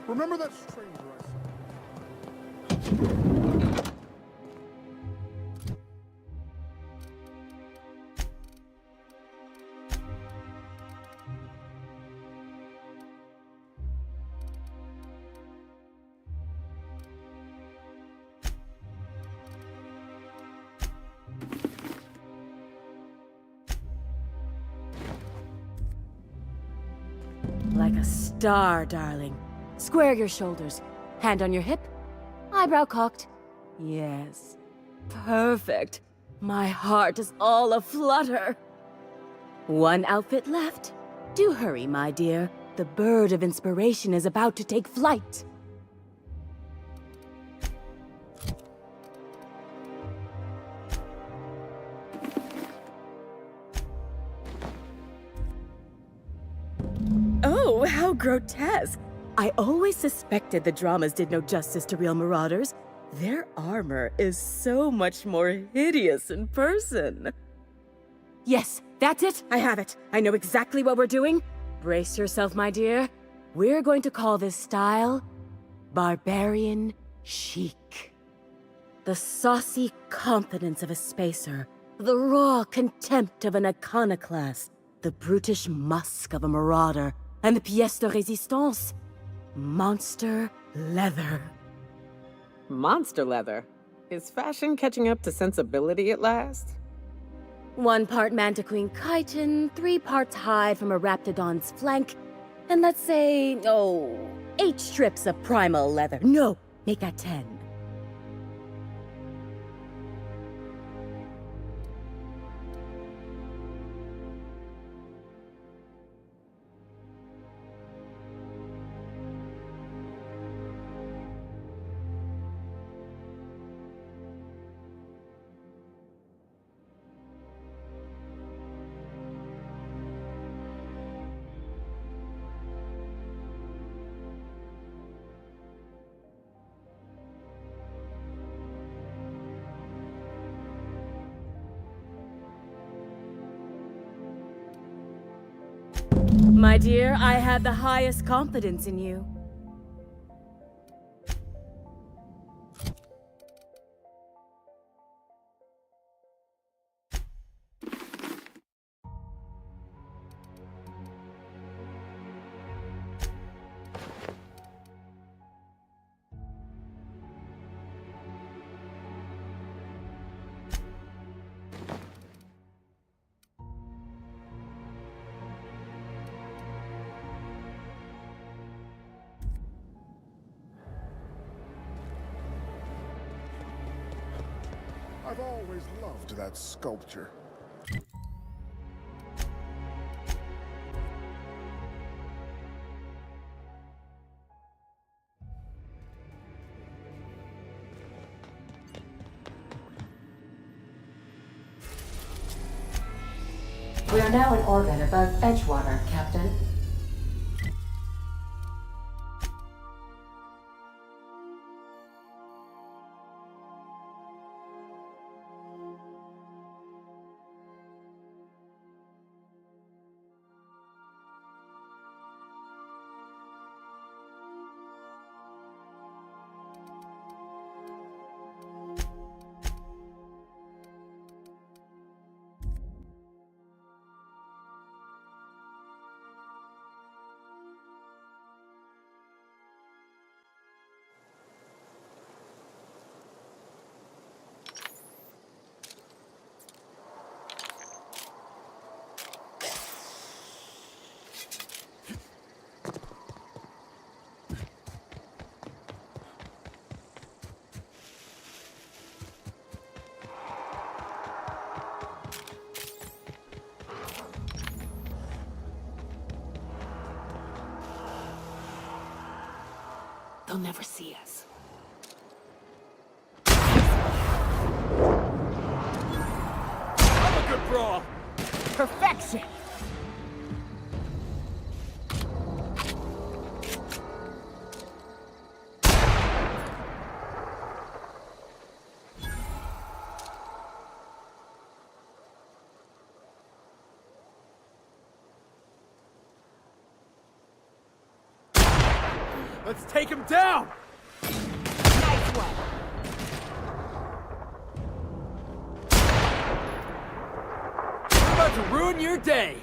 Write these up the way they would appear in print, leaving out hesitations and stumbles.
Remember that stranger I saw? Like a star, darling. Square your shoulders. Hand on your hip. Eyebrow cocked. Yes. Perfect. My heart is all aflutter. One outfit left. Do hurry, my dear. The bird of inspiration is about to take flight. Oh, how grotesque! I always suspected the dramas did no justice to real marauders. Their armor is so much more hideous in person. Yes, that's it. I have it. I know exactly what we're doing. Brace yourself, my dear. We're going to call this style Barbarian Chic. The saucy confidence of a spacer, the raw contempt of an iconoclast, the brutish musk of a marauder, and the pièce de résistance, monster leather. Monster leather? Is fashion catching up to sensibility at last? 1 part Mantiqueen chitin, 3 parts hide from a raptidon's flank, and let's say, 8 strips of primal leather. No, make that 10. My dear, I have the highest confidence in you. I've always loved that sculpture. We are now in orbit above Edgewater, Captain. They'll never see us. I'm a good brawl. Perfection! Let's take him down! Nice one. I'm about to ruin your day!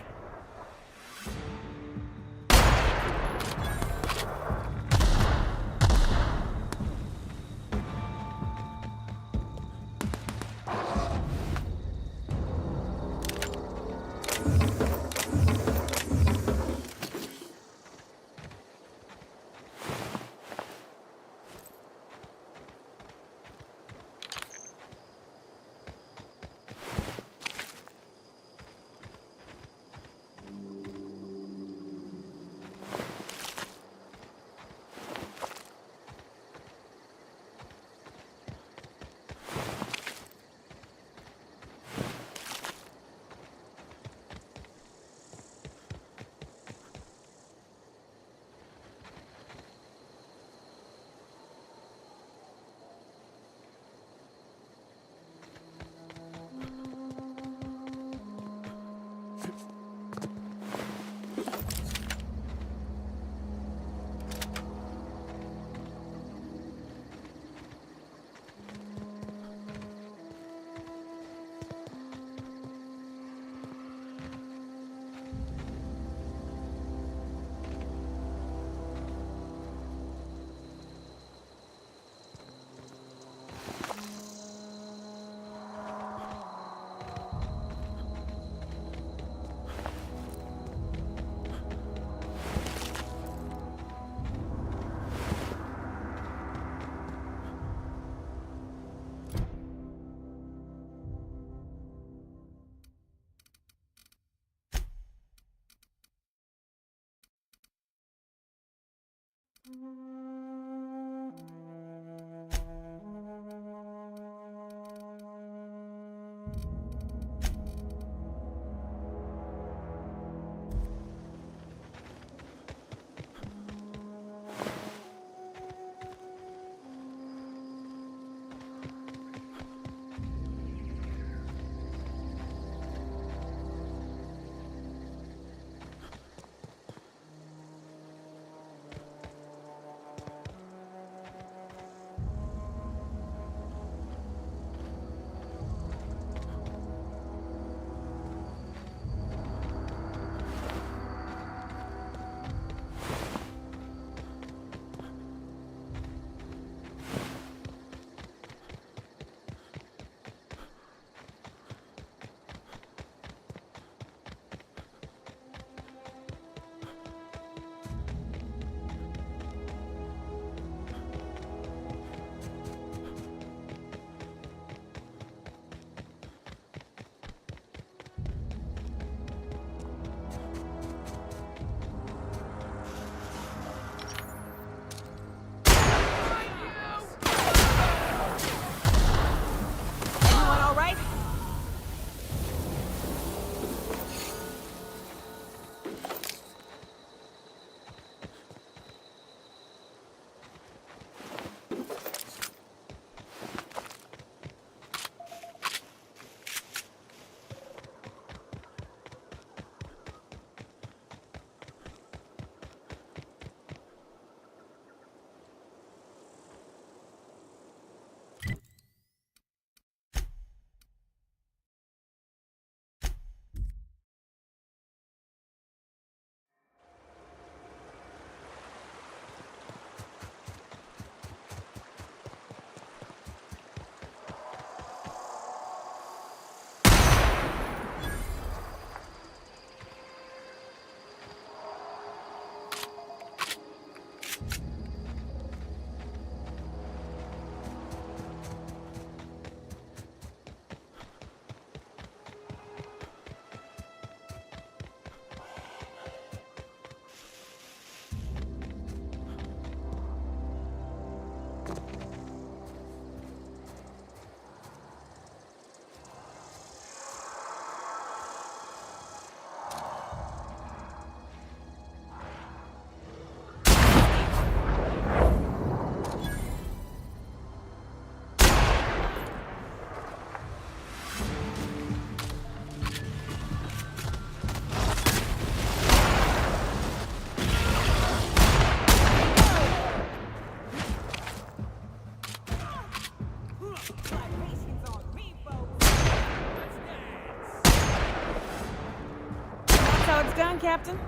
Job's done, Captain.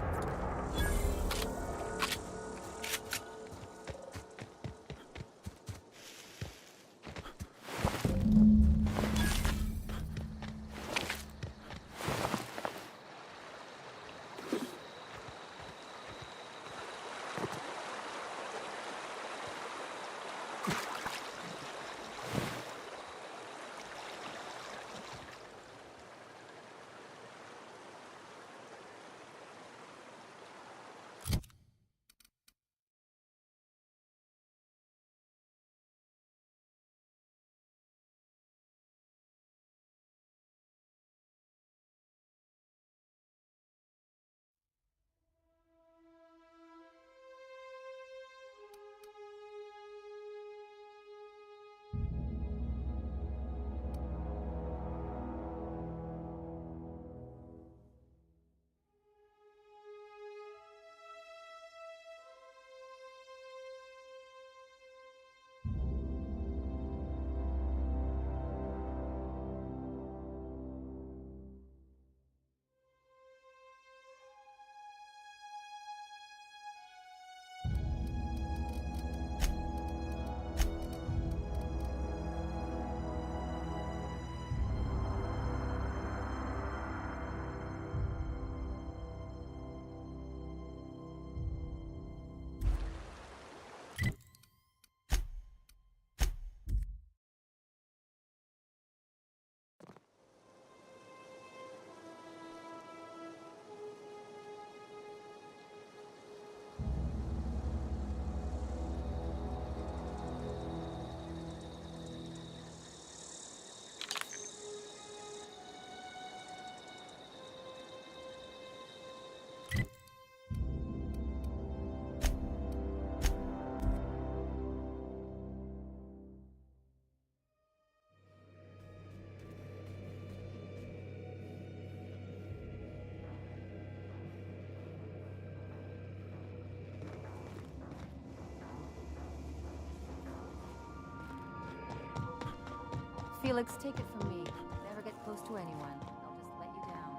Felix, take it from me. Never get close to anyone. They'll just let you down.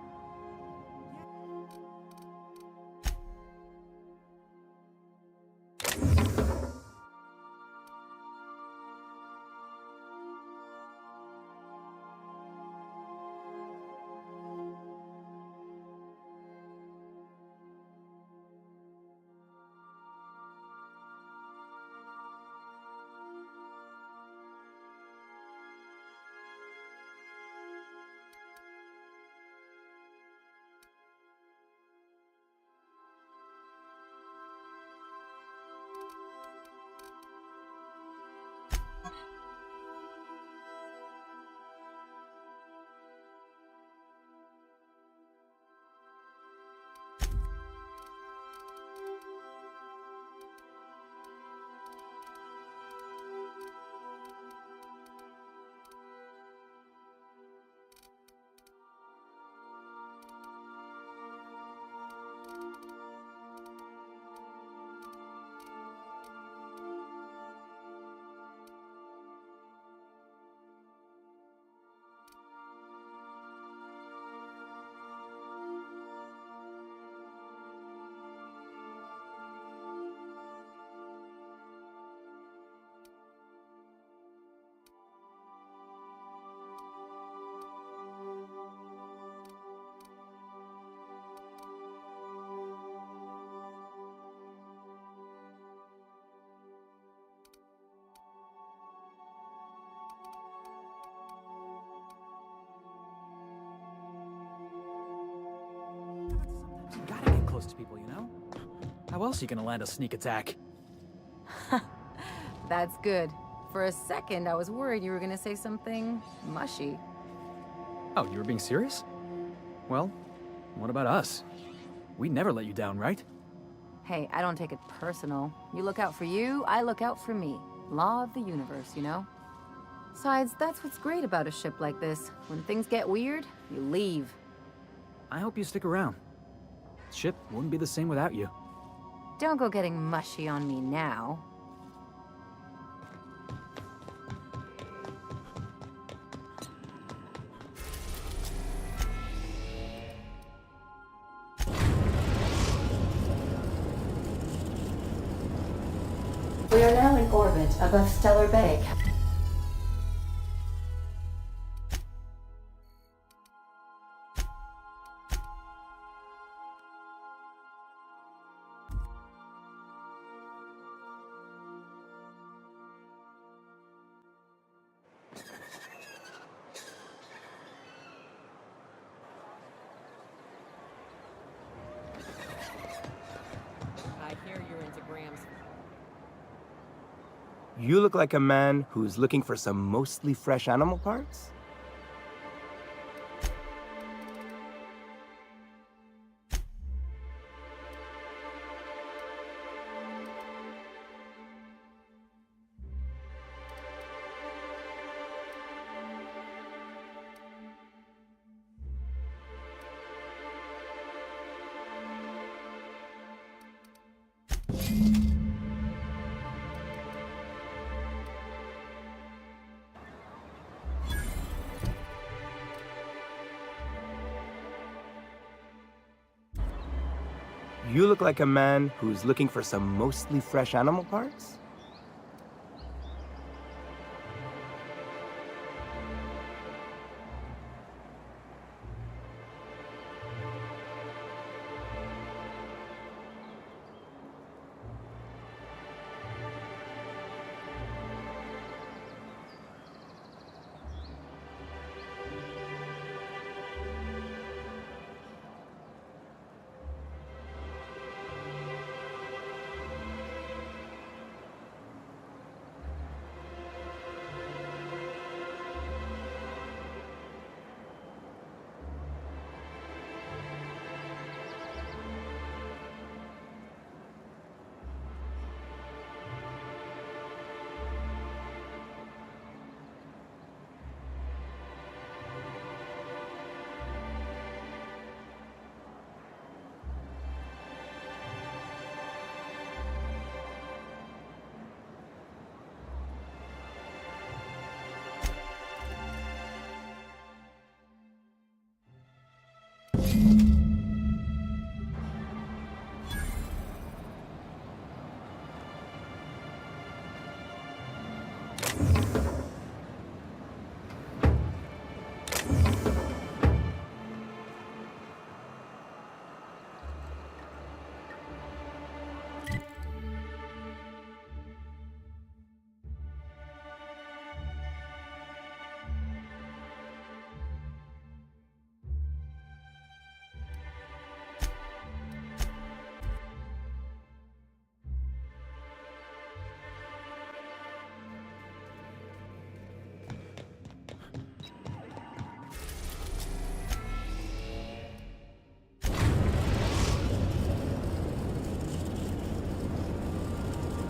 You gotta get close to people, you know? How else are you gonna land a sneak attack? That's good. For a second, I was worried you were gonna say something mushy. Oh, you were being serious? Well, what about us? We'd never let you down, right? Hey, I don't take it personal. You look out for you, I look out for me. Law of the universe, you know? Besides, that's what's great about a ship like this. When things get weird, you leave. I hope you stick around. The ship wouldn't be the same without you. Don't go getting mushy on me now. orbit above Stellar Bay. I hear you're into grams. You look like a man who's looking for some mostly fresh animal parts? You look like a man who's looking for some mostly fresh animal parts?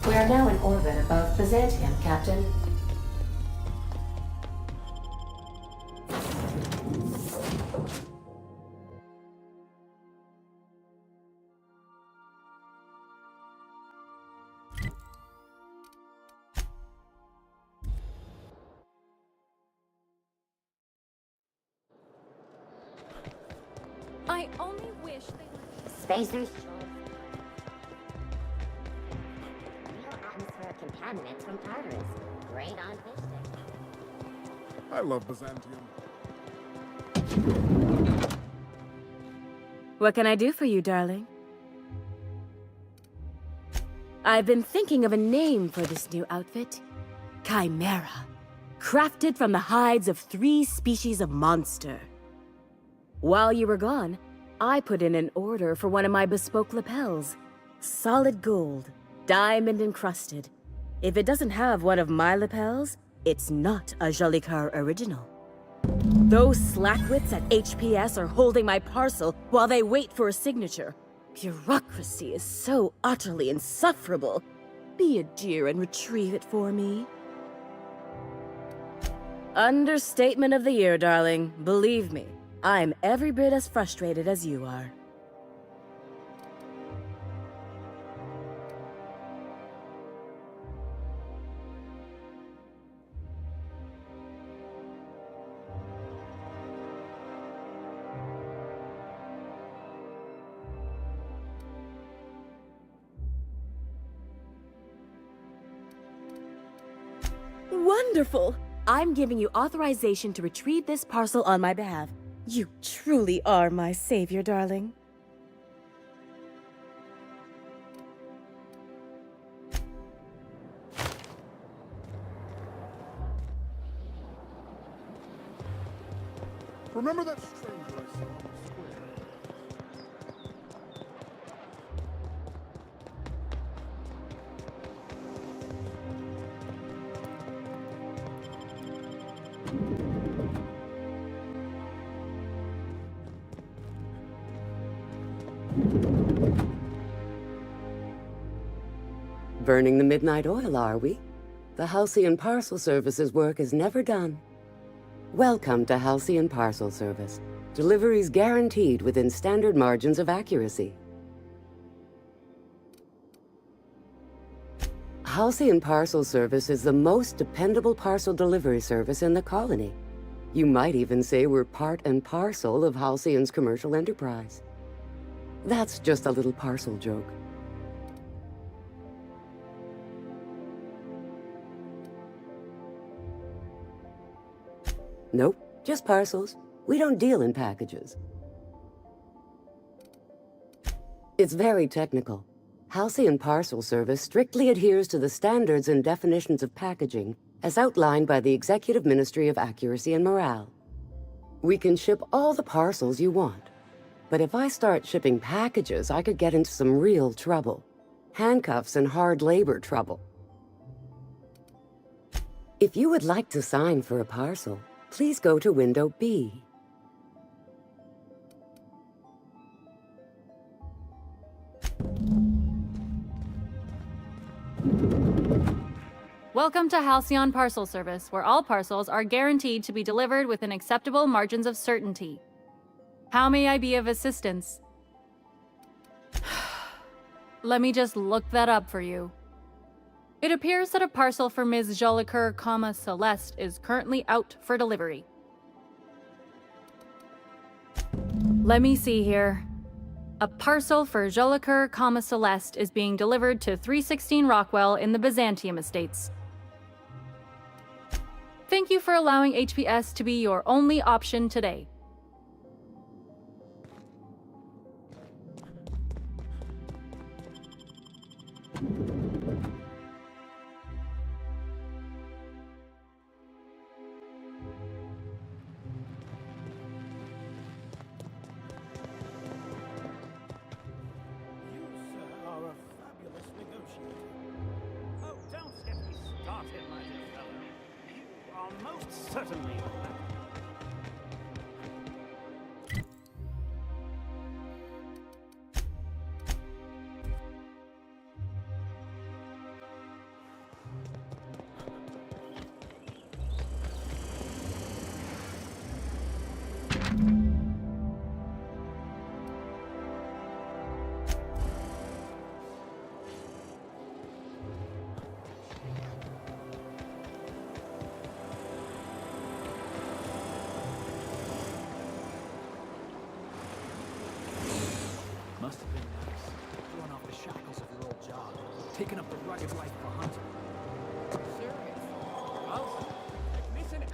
We are now in orbit above Byzantium, Captain. I only wish they Spacers. Real atmospheric contaminants from Tartarus. Great on fish sticks. I love Byzantium. What can I do for you, darling? I've been thinking of a name for this new outfit. Chimera. Crafted from the hides of 3 species of monster. While you were gone, I put in an order for one of my bespoke lapels. Solid gold, diamond encrusted. If it doesn't have one of my lapels, it's not a Jolicoeur original. Those slackwits at HPS are holding my parcel while they wait for a signature. Bureaucracy is so utterly insufferable. Be a dear and retrieve it for me. Understatement of the year, darling. Believe me, I'm every bit as frustrated as you are. Wonderful! I'm giving you authorization to retrieve this parcel on my behalf. You truly are my savior, darling. Remember that stranger I saw on the square? Burning the midnight oil, are we? The Halcyon Parcel Service's work is never done. Welcome to Halcyon Parcel Service. Deliveries guaranteed within standard margins of accuracy. Halcyon Parcel Service is the most dependable parcel delivery service in the colony. You might even say we're part and parcel of Halcyon's commercial enterprise. That's just a little parcel joke. Nope, just parcels. We don't deal in packages. It's very technical. Halcyon Parcel Service strictly adheres to the standards and definitions of packaging as outlined by the Executive Ministry of Accuracy and Morale. We can ship all the parcels you want. But if I start shipping packages, I could get into some real trouble. Handcuffs and hard labor trouble. If you would like to sign for a parcel, please go to window B. Welcome to Halcyon Parcel Service, where all parcels are guaranteed to be delivered within acceptable margins of certainty. How may I be of assistance? Let me just look that up for you. It appears that a parcel for Ms. Jolicoeur, Celeste is currently out for delivery. Let me see here. A parcel for Jolicoeur, Celeste is being delivered to 316 Rockwell in the Byzantium Estates. Thank you for allowing HPS to be your only option today. Certainly. Must have been nice. Throwing off the shackles of your old job. Taking up the rugged life of a hunter.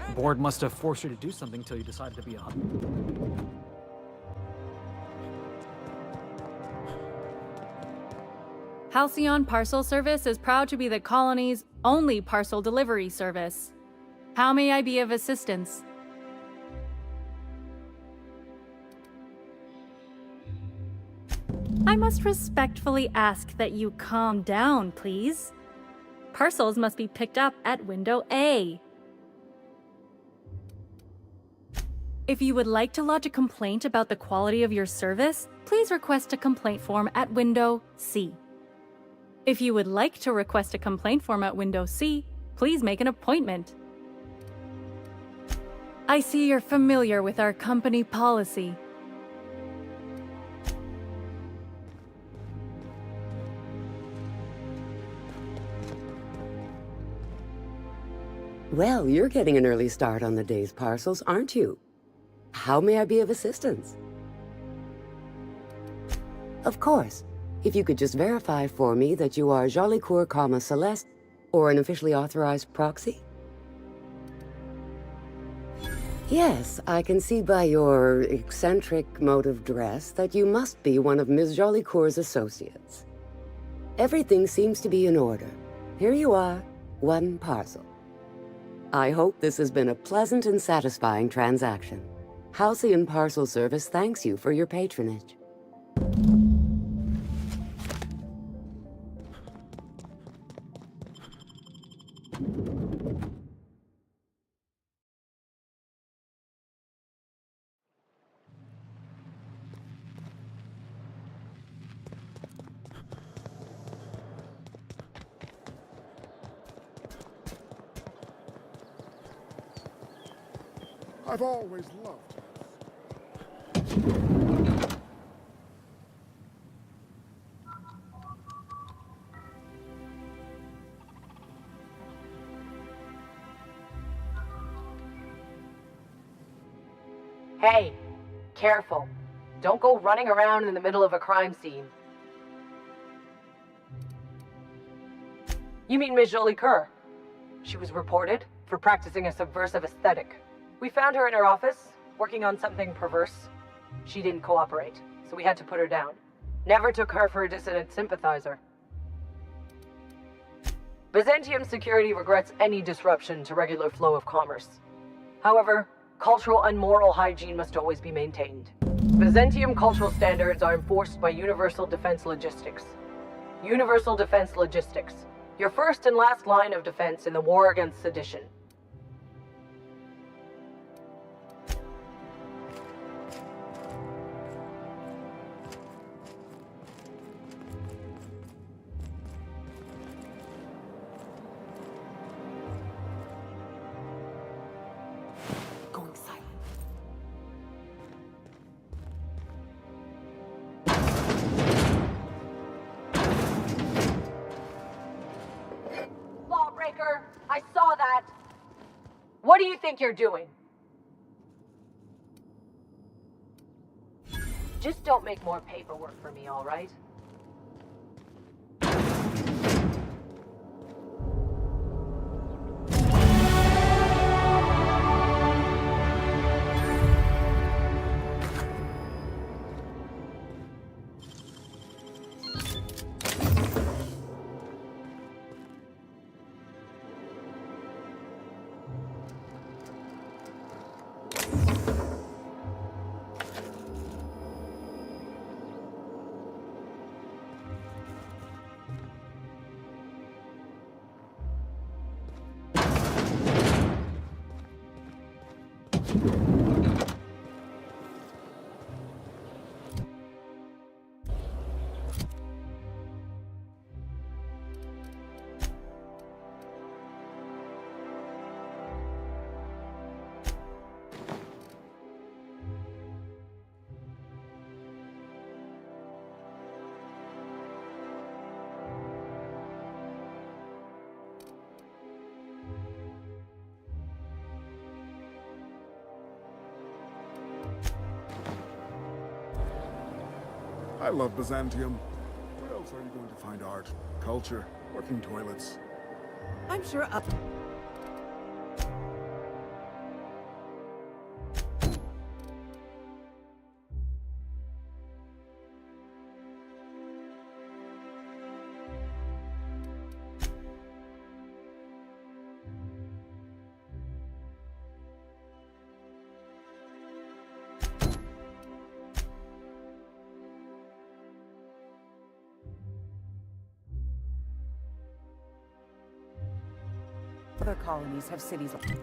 The board must have forced you to do something till you decided to be a hunter. Halcyon Parcel Service is proud to be the colony's only parcel delivery service. How may I be of assistance? I must respectfully ask that you calm down, please. Parcels must be picked up at window A. If you would like to lodge a complaint about the quality of your service, please request a complaint form at window C. If you would like to request a complaint form at window C, please make an appointment. I see you're familiar with our company policy. Well, you're getting an early start on the day's parcels, aren't you? How may I be of assistance? Of course. If you could just verify for me that you are Jolicoeur, Celeste, or an officially authorized proxy. Yes, I can see by your eccentric mode of dress that you must be one of Ms. Jolicoeur's associates. Everything seems to be in order. Here you are, one parcel. I hope this has been a pleasant and satisfying transaction. Halcyon Parcel Service thanks you for your patronage. I've always loved Hey, careful. Don't go running around in the middle of a crime scene. You mean Ms. Jolicoeur? She was reported for practicing a subversive aesthetic. We found her in her office, working on something perverse. She didn't cooperate, so we had to put her down. Never took her for a dissident sympathizer. Byzantium security regrets any disruption to regular flow of commerce. However, cultural and moral hygiene must always be maintained. Byzantium cultural standards are enforced by Universal Defense Logistics. Universal Defense Logistics, your first and last line of defense in the war against sedition. Going silent. Lawbreaker, I saw that. What do you think you're doing? Just don't make more paperwork for me, all right? I love Byzantium. Where else are you going to find art, culture, working toilets? I'm sure up. Other colonies have cities like this.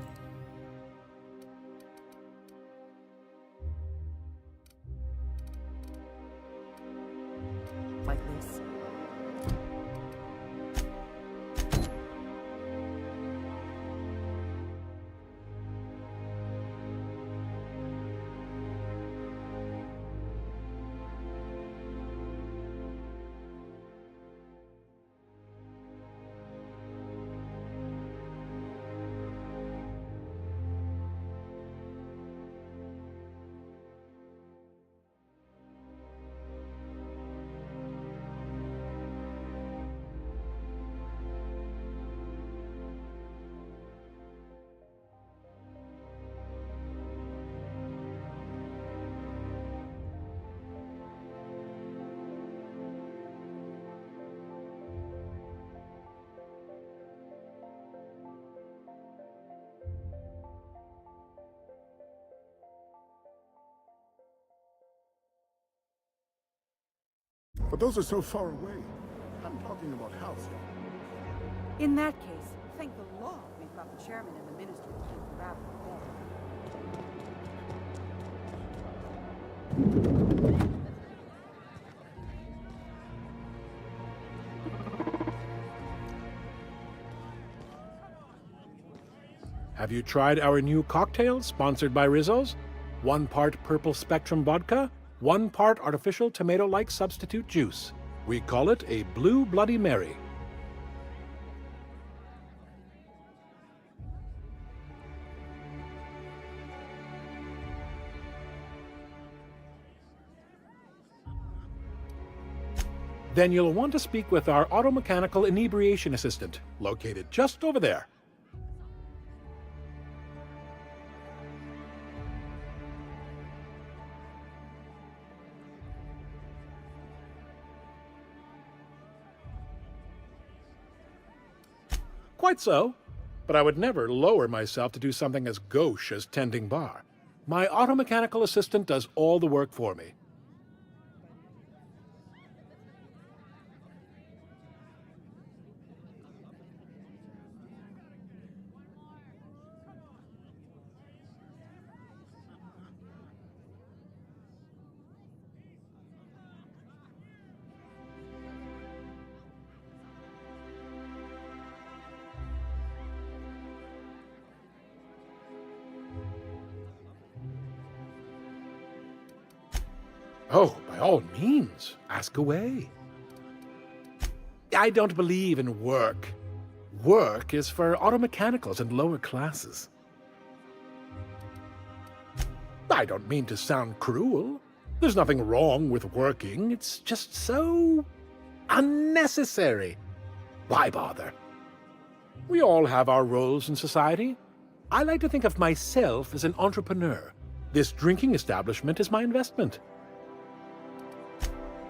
But those are so far away. I'm talking about housing. In that case, thank the law we've got the chairman and the minister to keep the rabble informed. Have you tried our new cocktail sponsored by Rizzo's? 1 part purple spectrum vodka, 1 part artificial tomato-like substitute juice. We call it a Blue Bloody Mary. Then you'll want to speak with our auto-mechanical inebriation assistant, located just over there. Quite so, but I would never lower myself to do something as gauche as tending bar. My auto-mechanical assistant does all the work for me. Oh, by all means, ask away. I don't believe in work. Work is for auto-mechanicals and lower classes. I don't mean to sound cruel. There's nothing wrong with working. It's just so unnecessary. Why bother? We all have our roles in society. I like to think of myself as an entrepreneur. This drinking establishment is my investment.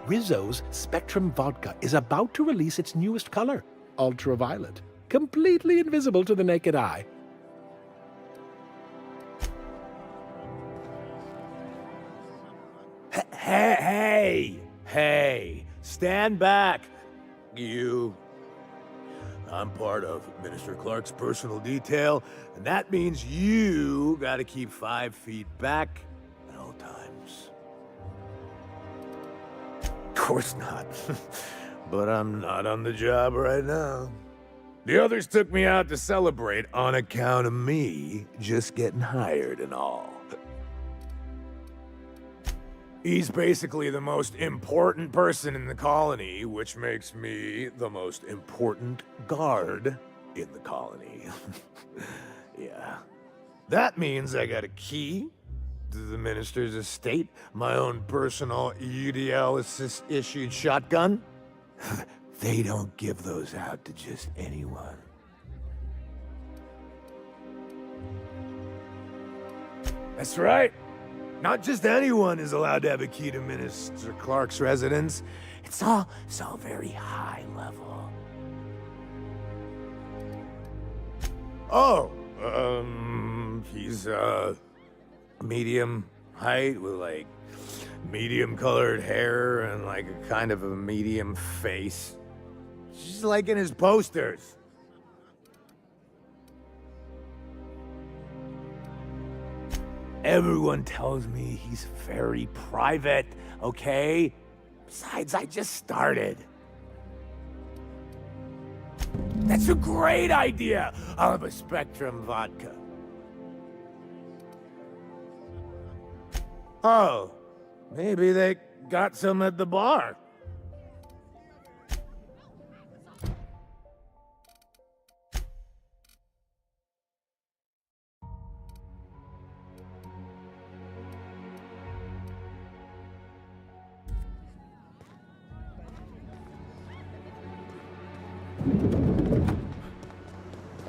Rizzo's Spectrum Vodka is about to release its newest color, ultraviolet, completely invisible to the naked eye. Hey, stand back, you. I'm part of Minister Clark's personal detail, and that means you gotta keep 5 feet back at all times. Of course not. But I'm not on the job right now. The others took me out to celebrate on account of me just getting hired and all. He's basically the most important person in the colony, which makes me the most important guard in the colony. Yeah. That means I got a key to the minister's estate, my own personal UDL-issued shotgun. They don't give those out to just anyone. That's right. Not just anyone is allowed to have a key to Minister Clark's residence. It's all very high level. Oh, he's, medium height with, like, medium-colored hair and, like, a kind of a medium face. Just like in his posters. Everyone tells me he's very private, okay? Besides, I just started. That's a great idea! I'll have a Spectrum vodka. Oh, maybe they got some at the bar.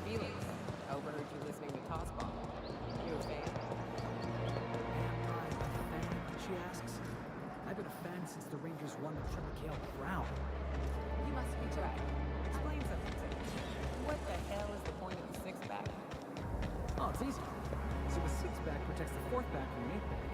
Felix, I overheard you listening to Tossball. You a fan? She asks. I've been a fan since the Rangers won the Triple Kale Crown. You must be Jack. Explain something to me. What the hell is the point of the six-pack? Oh, it's easy. So the six-pack protects the fourth back from the eighth back.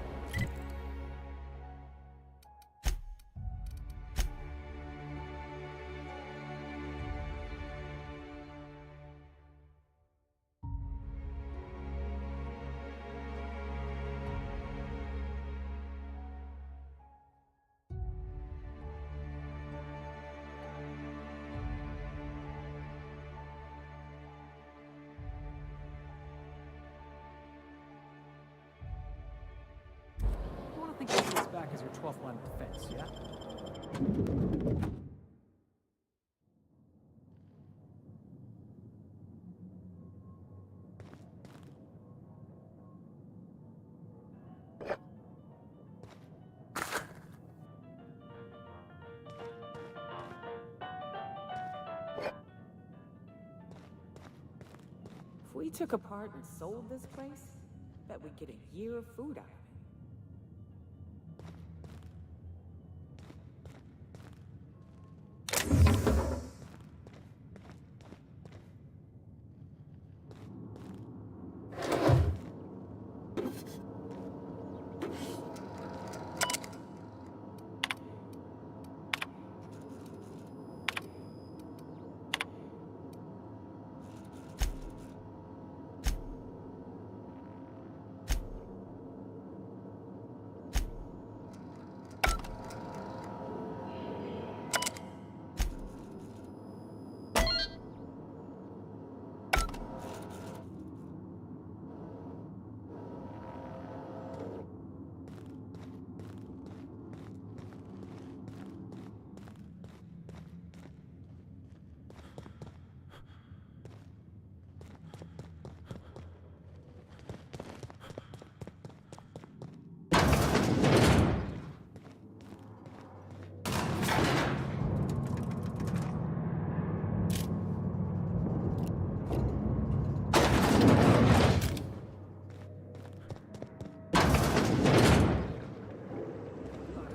as your 12th line of defense, yeah? If we took apart and sold this place, bet we'd get a year of food out of it.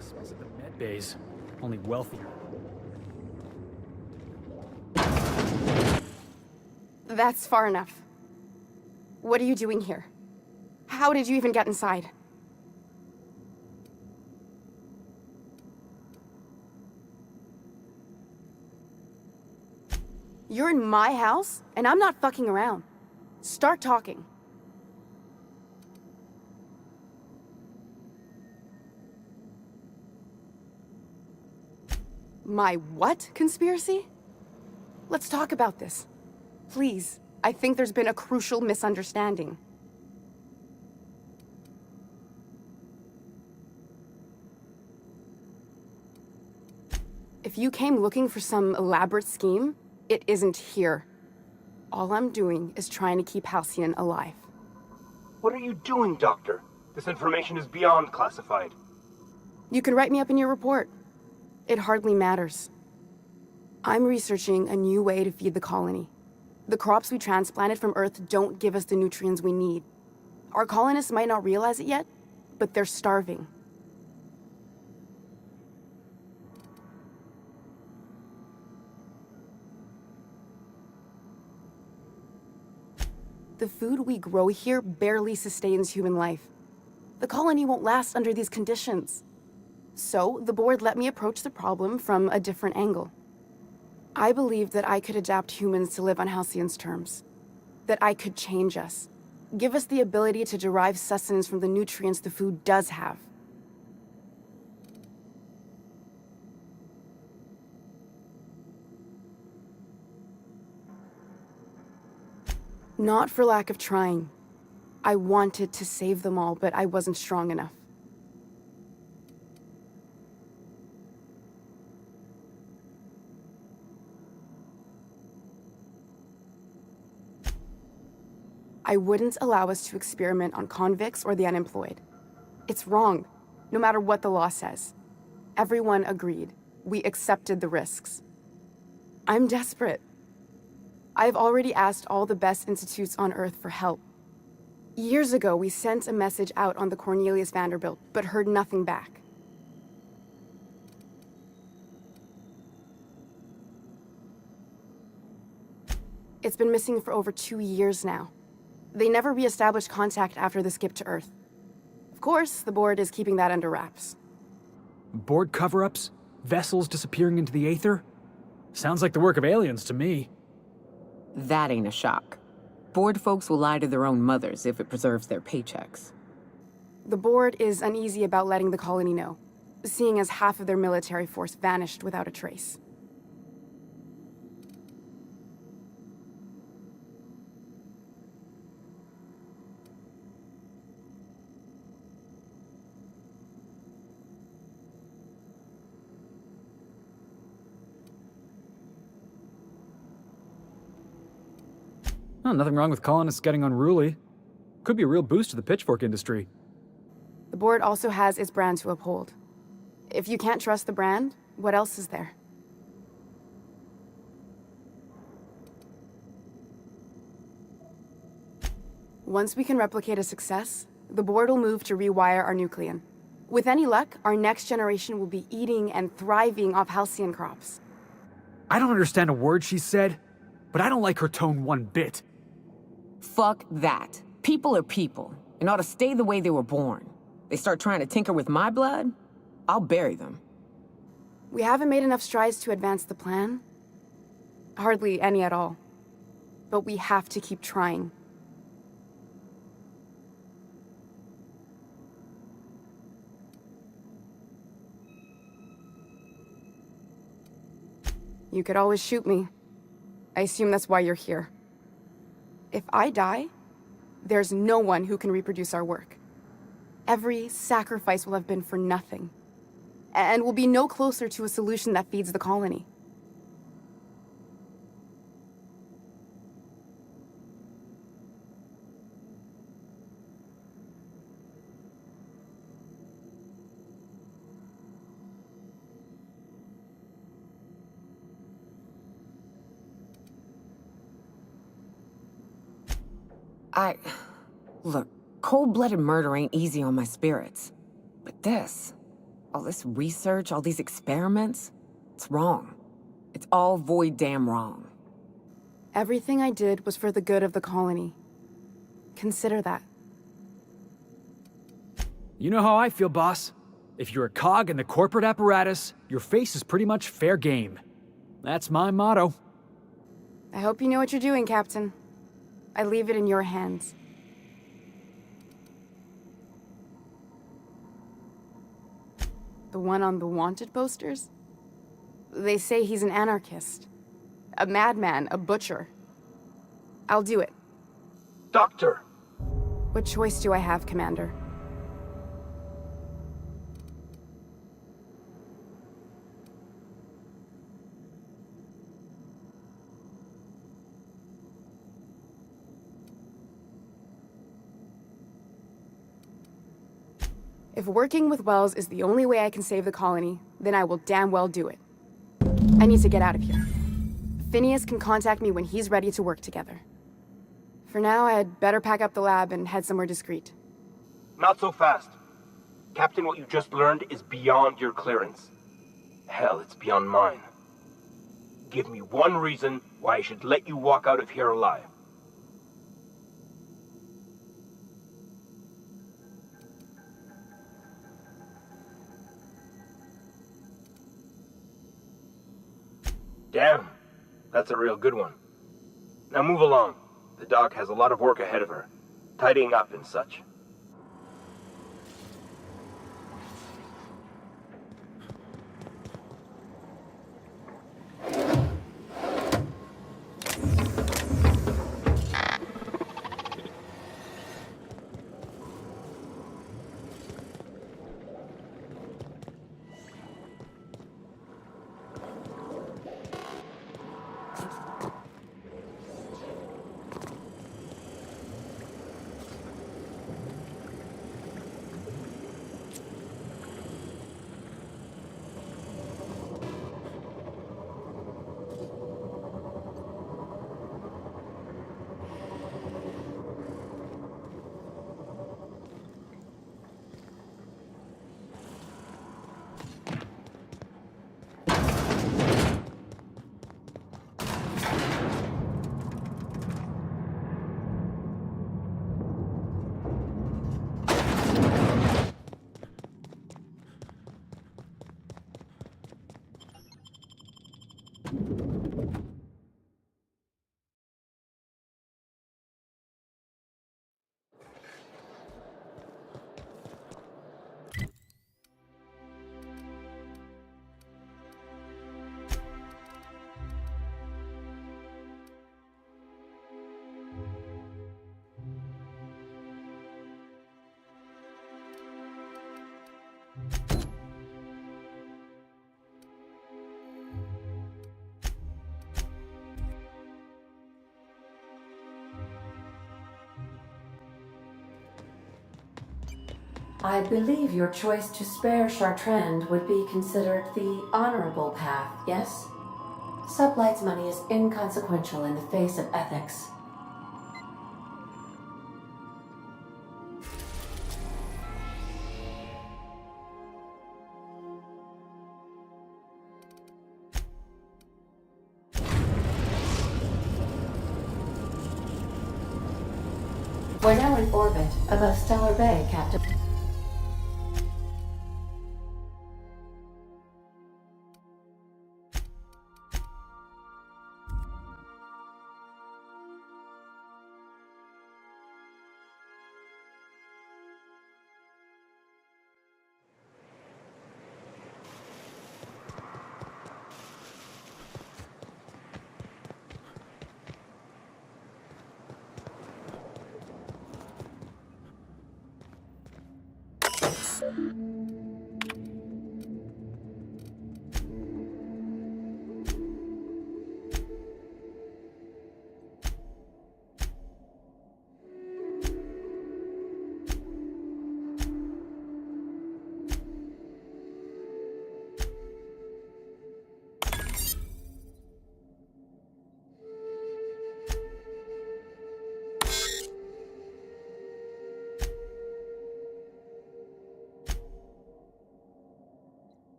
Smells like the med bays, only wealthier. That's far enough. What are you doing here? How did you even get inside? You're in my house, and I'm not fucking around. Start talking. My what conspiracy? Let's talk about this. Please, I think there's been a crucial misunderstanding. If you came looking for some elaborate scheme, it isn't here. All I'm doing is trying to keep Halcyon alive. What are you doing, Doctor? This information is beyond classified. You can write me up in your report. It hardly matters. I'm researching a new way to feed the colony. The crops we transplanted from Earth don't give us the nutrients we need. Our colonists might not realize it yet, but they're starving. The food we grow here barely sustains human life. The colony won't last under these conditions. So, the board let me approach the problem from a different angle. I believed that I could adapt humans to live on Halcyon's terms. That I could change us. Give us the ability to derive sustenance from the nutrients the food does have. Not for lack of trying. I wanted to save them all, but I wasn't strong enough. I wouldn't allow us to experiment on convicts or the unemployed. It's wrong, no matter what the law says. Everyone agreed. We accepted the risks. I'm desperate. I've already asked all the best institutes on Earth for help. Years ago, we sent a message out on the Cornelius Vanderbilt, but heard nothing back. It's been missing for over 2 years now. They never re-established contact after the skip to Earth. Of course, the board is keeping that under wraps. Board cover-ups? Vessels disappearing into the aether? Sounds like the work of aliens to me. That ain't a shock. Board folks will lie to their own mothers if it preserves their paychecks. The board is uneasy about letting the colony know, seeing as half of their military force vanished without a trace. Well, nothing wrong with colonists getting unruly. Could be a real boost to the pitchfork industry. The board also has its brand to uphold. If you can't trust the brand, what else is there? Once we can replicate a success, the board will move to rewire our nucleon. With any luck, our next generation will be eating and thriving off halcyon crops. I don't understand a word she said, but I don't like her tone one bit. Fuck that. People are people, and ought to stay the way they were born. They start trying to tinker with my blood, I'll bury them. We haven't made enough strides to advance the plan. Hardly any at all. But we have to keep trying. You could always shoot me. I assume that's why you're here. If I die, there's no one who can reproduce our work. Every sacrifice will have been for nothing. And we'll be no closer to a solution that feeds the colony. Look, cold-blooded murder ain't easy on my spirits. But all this research, all these experiments, it's wrong. It's all void damn wrong. Everything I did was for the good of the colony. Consider that. You know how I feel, boss. If you're a cog in the corporate apparatus, your face is pretty much fair game. That's my motto. I hope you know what you're doing, Captain. I leave it in your hands. The one on the wanted posters? They say he's an anarchist. A madman, a butcher. I'll do it. Doctor! What choice do I have, Commander? If working with Wells is the only way I can save the colony, then I will damn well do it. I need to get out of here. Phineas can contact me when he's ready to work together. For now, I'd better pack up the lab and head somewhere discreet. Not so fast. Captain, what you just learned is beyond your clearance. Hell, it's beyond mine. Give me one reason why I should let you walk out of here alive. Damn, that's a real good one. Now move along. The doc has a lot of work ahead of her, tidying up and such. I believe your choice to spare Chartrand would be considered the honorable path, yes? Sublight's money is inconsequential in the face of ethics. We're now in orbit above Stellar Bay, Captain.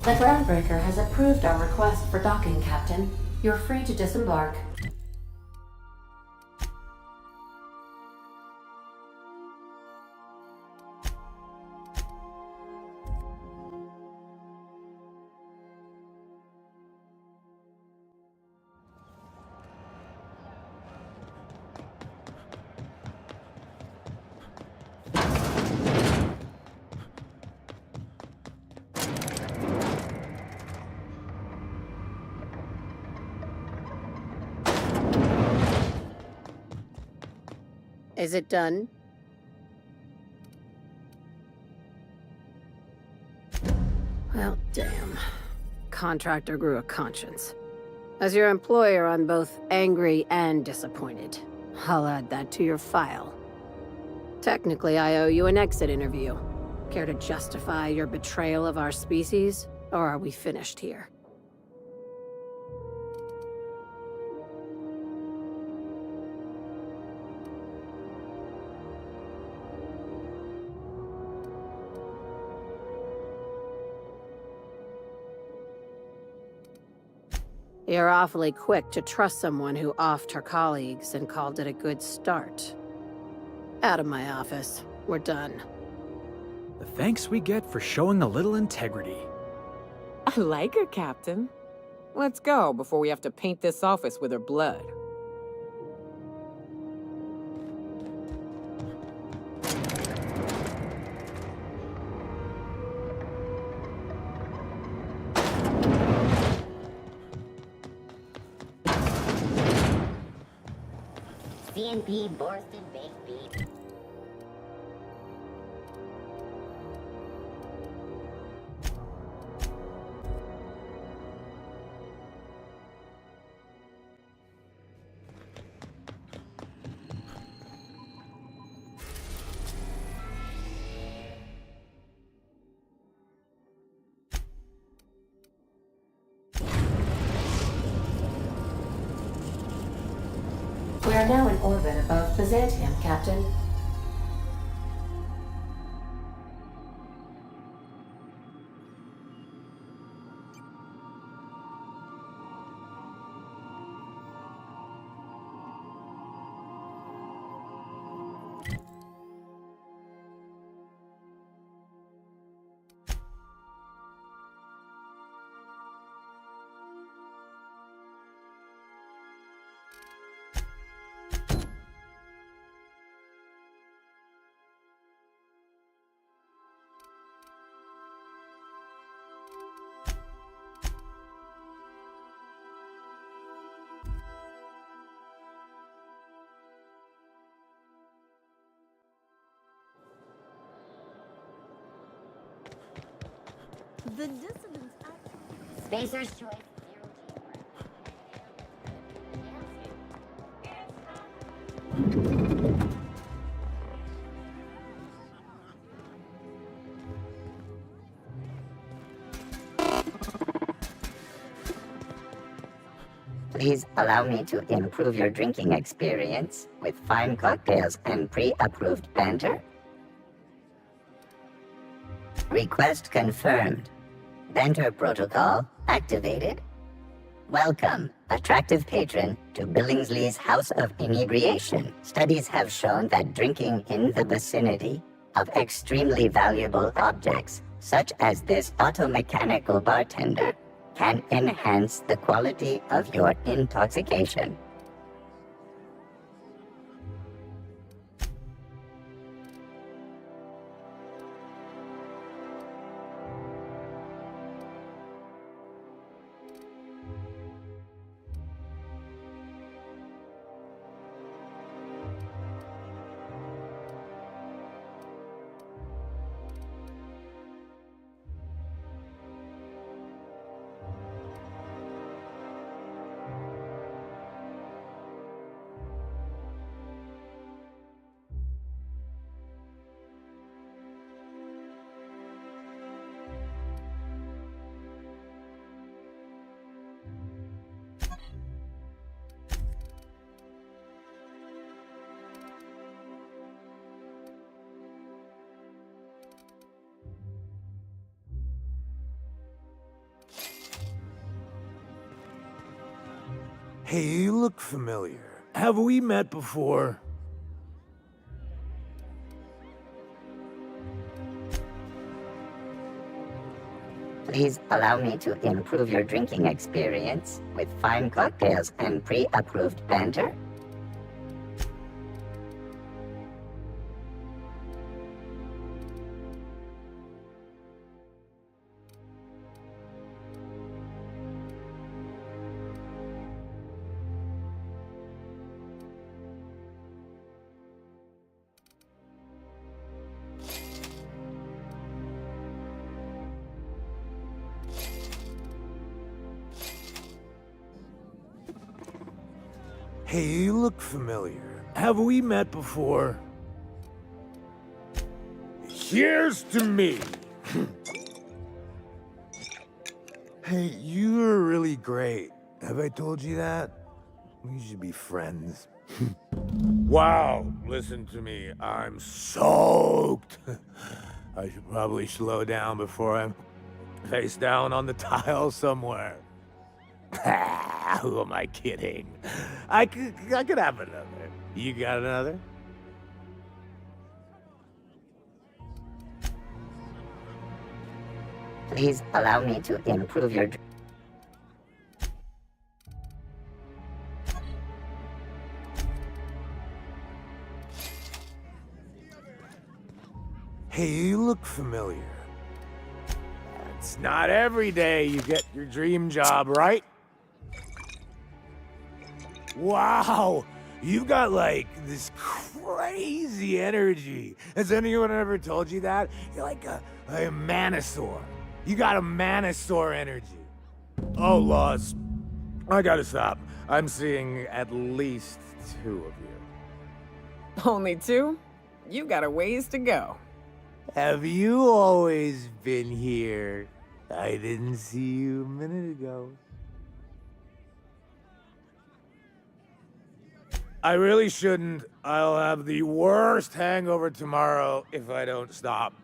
The Groundbreaker has approved our request for docking, Captain. You're free to disembark. Is it done? Well, damn. Contractor grew a conscience. As your employer, I'm both angry and disappointed. I'll add that to your file. Technically, I owe you an exit interview. Care to justify your betrayal of our species, or are we finished here? You're awfully quick to trust someone who offed her colleagues and called it a good start. Out of my office. We're done. The thanks we get for showing a little integrity. I like her, Captain. Let's go before we have to paint this office with her blood. CNP Borsted Baked Beef. We are now in orbit above Byzantium, Captain. The dissidents Spacer's choice. Please allow me to improve your drinking experience with fine cocktails and pre-approved banter. Request confirmed. Banter protocol activated. Welcome, attractive patron, to Billingsley's House of Inebriation. Studies have shown that drinking in the vicinity of extremely valuable objects, such as this automechanical bartender, can enhance the quality of your intoxication. Hey, you look familiar. Have we met before? Please allow me to improve your drinking experience with fine cocktails and pre-approved banter. Hey, you look familiar. Have we met before? Here's to me! Hey, you're really great. Have I told you that? We should be friends. Wow, listen to me. I'm soaked. I should probably slow down before I'm face down on the tile somewhere. Who am I kidding? I could have another. You got another? Please allow me to improve your... Hey, you look familiar. It's not every day you get your dream job, right? Wow! You've got, like, this crazy energy. Has anyone ever told you that? You're like a manosaur. You got a manosaur energy. Oh, laws. I gotta stop. I'm seeing at least 2 of you. Only 2? You got a ways to go. Have you always been here? I didn't see you a minute ago. I really shouldn't. I'll have the worst hangover tomorrow if I don't stop.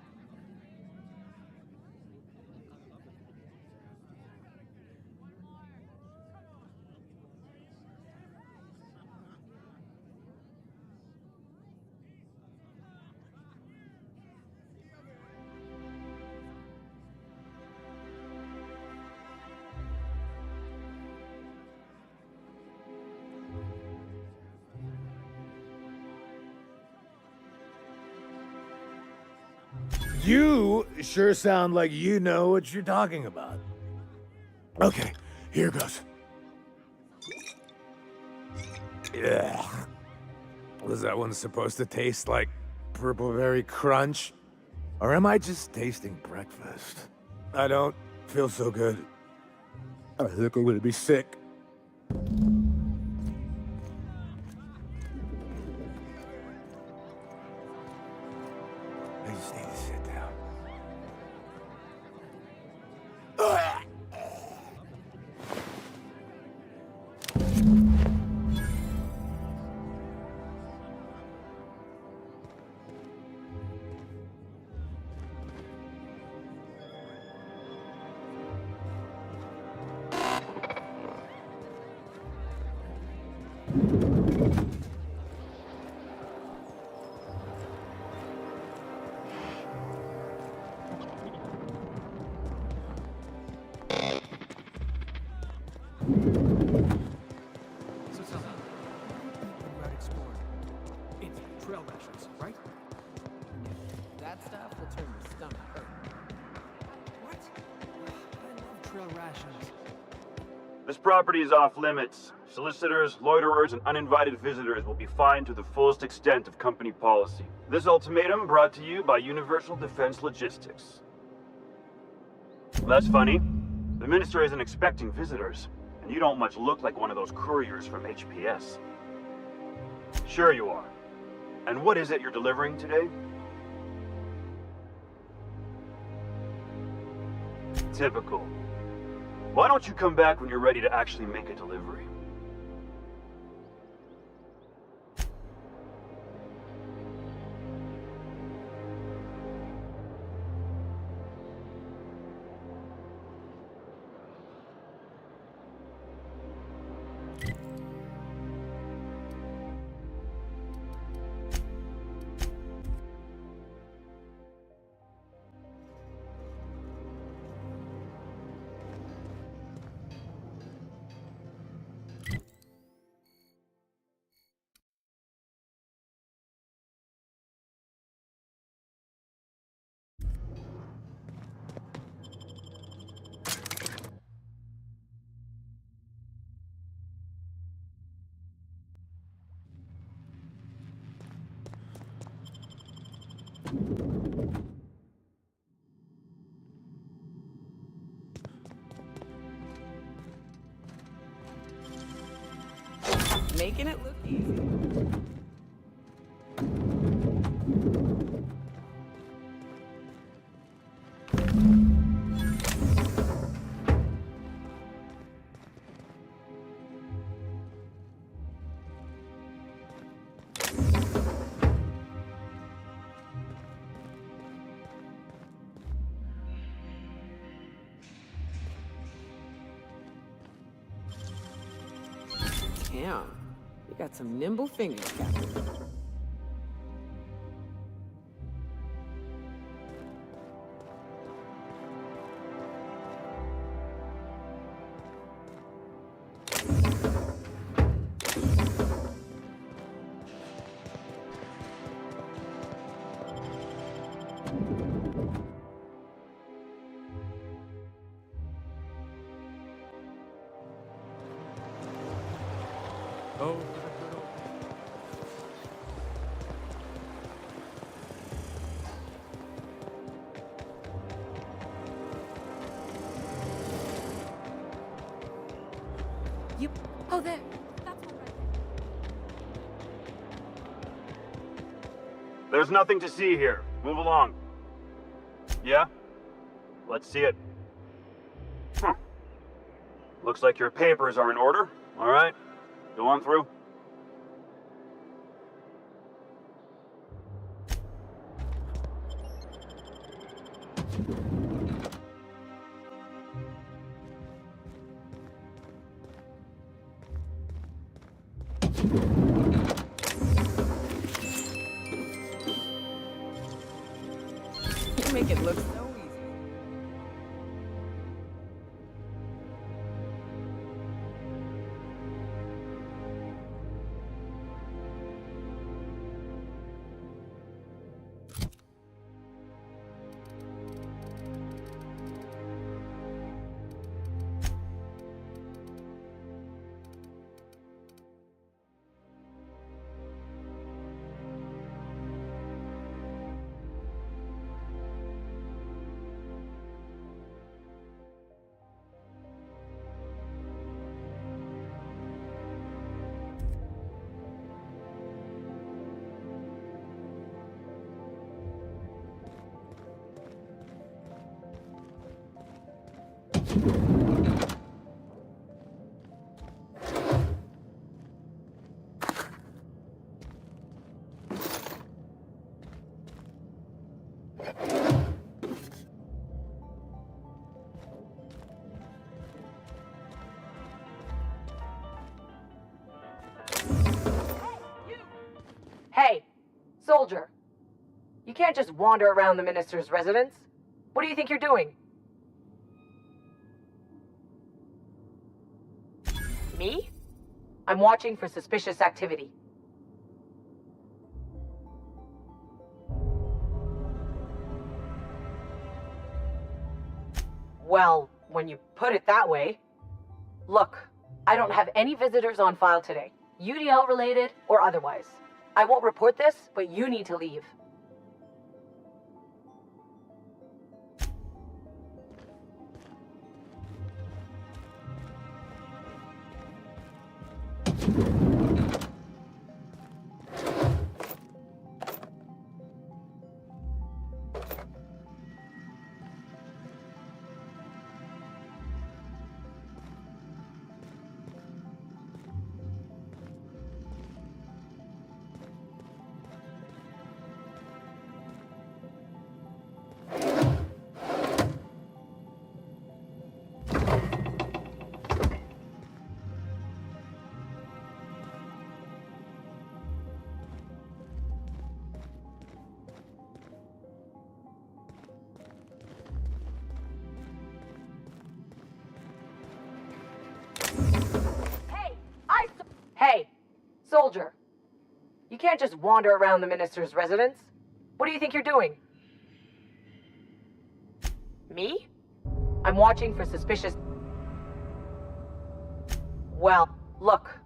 You sure sound like you know what you're talking about. Okay, here goes. Yeah. Was that one supposed to taste like purple berry crunch? Or am I just tasting breakfast? I don't feel so good. I think I'm gonna be sick. I just need to sit down. So tell me, when you're out exploring, it's trail rations, right? That stuff will turn your stomach hurt. What? I love trail rations. This property is off limits. Solicitors, loiterers, and uninvited visitors will be fined to the fullest extent of company policy. This ultimatum brought to you by Universal Defense Logistics. That's funny. The Minister isn't expecting visitors, and you don't much look like one of those couriers from HPS. Sure you are. And what is it you're delivering today? Typical. Why don't you come back when you're ready to actually make a delivery? Making it look easy. Damn, you got some nimble fingers, Captain. Oh, You. Oh, there. That's one right There's nothing to see here. Move along. Yeah? Let's see it. Looks like your papers are in order. All right. Go on through. You make it look so easy. Hey, soldier. You can't just wander around the minister's residence. What do you think you're doing? Me? I'm watching for suspicious activity. Well, when you put it that way. Look, I don't have any visitors on file today, UDL related or otherwise. I won't report this, but you need to leave. Hey, soldier. You can't just wander around the minister's residence. What do you think you're doing? Me? I'm watching for suspicious... Well, look.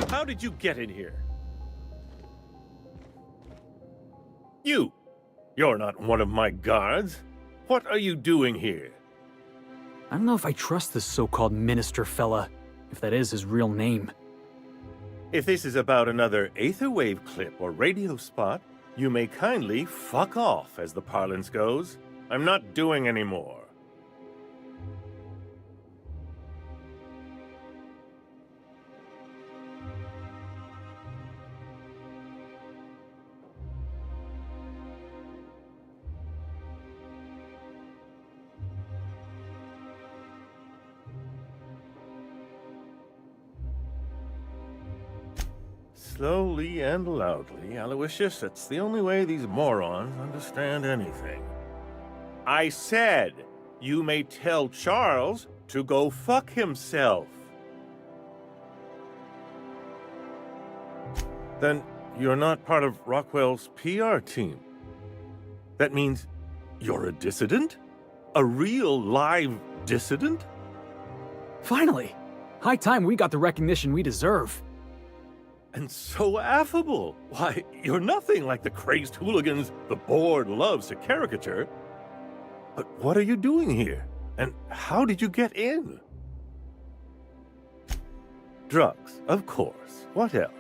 How did you get in here? You're not one of my guards. What are you doing here? I don't know if I trust this so-called minister fella, if that is his real name. If this is about another Aetherwave clip or radio spot, you may kindly fuck off, as the parlance goes. I'm not doing any more. Slowly and loudly, Aloysius, that's the only way these morons understand anything. I said, you may tell Charles to go fuck himself. Then you're not part of Rockwell's PR team. That means you're a dissident? A real live dissident? Finally! High time we got the recognition we deserve. And so affable. Why, you're nothing like the crazed hooligans the board loves to caricature. But what are you doing here? And how did you get in? Drugs, of course. What else?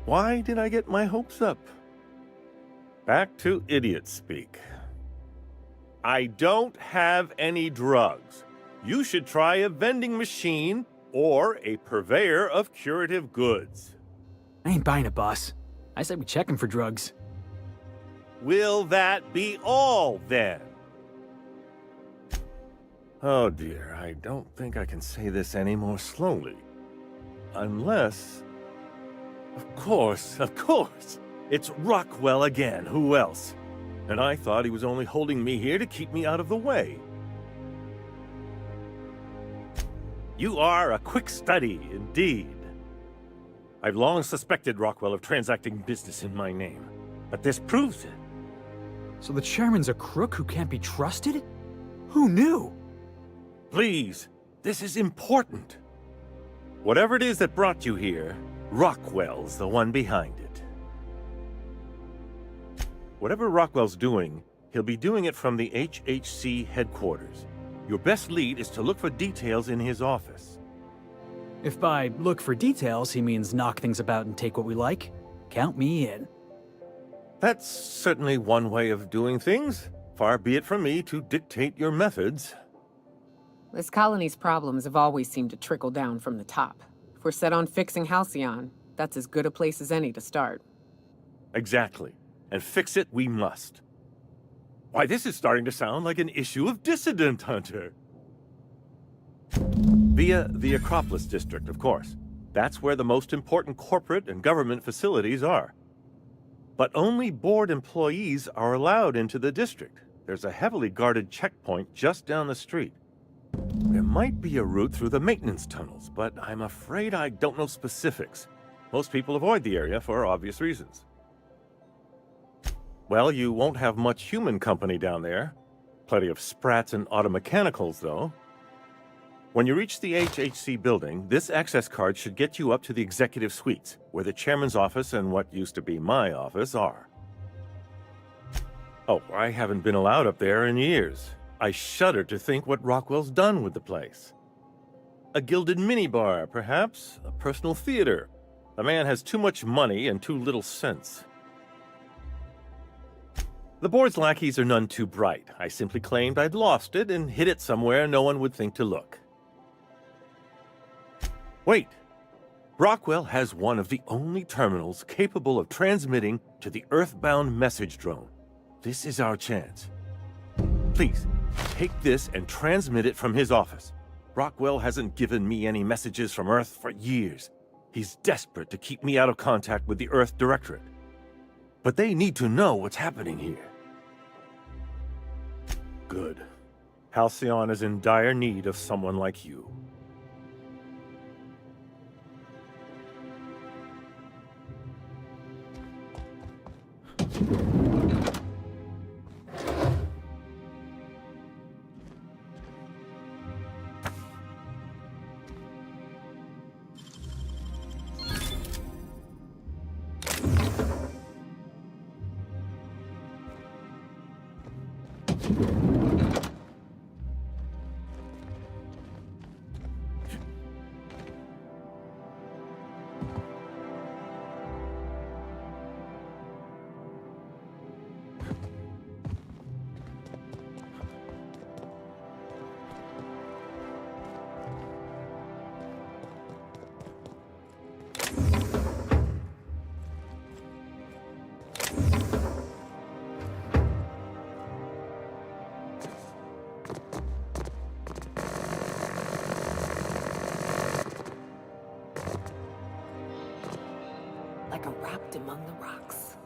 Why did I get my hopes up? Back to idiot speak. I don't have any drugs. You should try a vending machine or a purveyor of curative goods. I ain't buying it, boss. I said we check him for drugs. Will that be all, then? Oh dear, I don't think I can say this any more slowly. Unless... Of course. It's Rockwell again, who else? And I thought he was only holding me here to keep me out of the way. You are a quick study, indeed. I've long suspected Rockwell of transacting business in my name, but this proves it. So the chairman's a crook who can't be trusted? Who knew? Please, this is important. Whatever it is that brought you here, Rockwell's the one behind it. Whatever Rockwell's doing, he'll be doing it from the HHC headquarters. Your best lead is to look for details in his office. If by look for details he means knock things about and take what we like, count me in. That's certainly one way of doing things. Far be it from me to dictate your methods. This colony's problems have always seemed to trickle down from the top. If we're set on fixing Halcyon, that's as good a place as any to start. Exactly. And fix it we must. Why, this is starting to sound like an issue of Dissident Hunter. Via the Acropolis District, of course. That's where the most important corporate and government facilities are. But only board employees are allowed into the district. There's a heavily guarded checkpoint just down the street. There might be a route through the maintenance tunnels, but I'm afraid I don't know specifics. Most people avoid the area for obvious reasons. Well, you won't have much human company down there. Plenty of sprats and automechanicals, though. When you reach the HHC building, this access card should get you up to the executive suites, where the chairman's office and what used to be my office are. Oh, I haven't been allowed up there in years. I shudder to think what Rockwell's done with the place. A gilded minibar, perhaps? A personal theater. The man has too much money and too little sense. The board's lackeys are none too bright. I simply claimed I'd lost it and hid it somewhere no one would think to look. Wait! Rockwell has one of the only terminals capable of transmitting to the Earthbound message drone. This is our chance. Please, take this and transmit it from his office. Rockwell hasn't given me any messages from Earth for years. He's desperate to keep me out of contact with the Earth Directorate. But they need to know what's happening here. Good. Halcyon is in dire need of someone like you. Like a rapt among the rocks.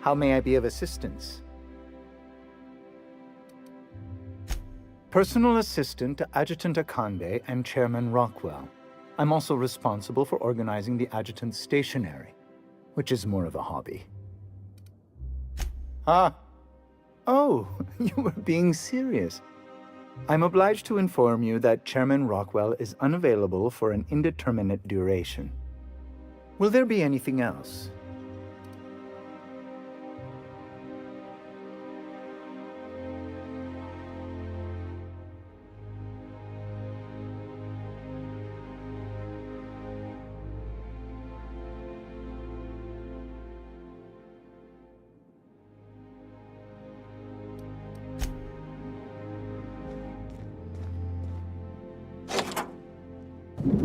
How may I be of assistance? Personal assistant to Adjutant Akande and Chairman Rockwell. I'm also responsible for organizing the adjutant's stationery, which is more of a hobby. Ah. Oh, you were being serious. I'm obliged to inform you that Chairman Rockwell is unavailable for an indeterminate duration. Will there be anything else?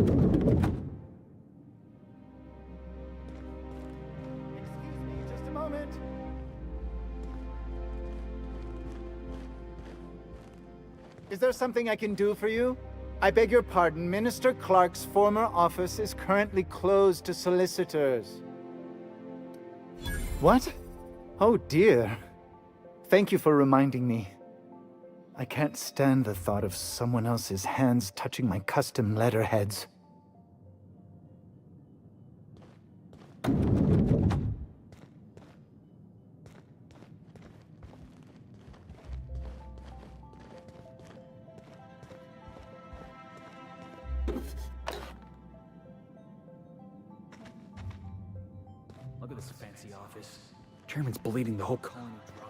Just a moment. Is there something I can do for you? I beg your pardon, Minister Clark's former office is currently closed to solicitors. What? Oh dear. Thank you for reminding me. I can't stand the thought of someone else's hands touching my custom letterheads. Look at this fancy office. Chairman's bleeding the whole colony dry.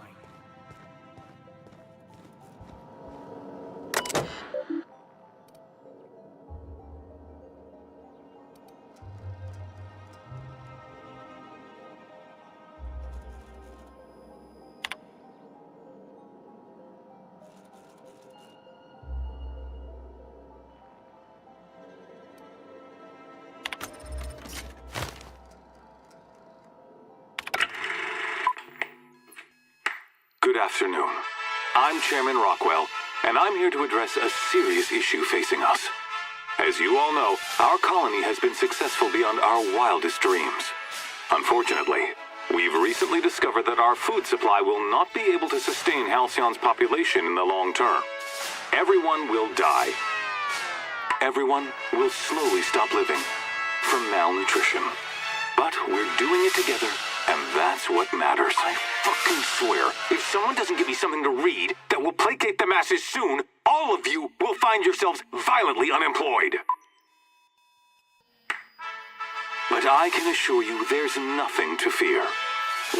Good afternoon. I'm Chairman Rockwell, and I'm here to address a serious issue facing us. As you all know, our colony has been successful beyond our wildest dreams. Unfortunately, we've recently discovered that our food supply will not be able to sustain Halcyon's population in the long term. Everyone will die. Everyone will slowly stop living from malnutrition. But we're doing it together, and that's what matters. I fucking swear, if someone doesn't give me something to read that will placate the masses soon, all of you will find yourselves violently unemployed. But I can assure you there's nothing to fear.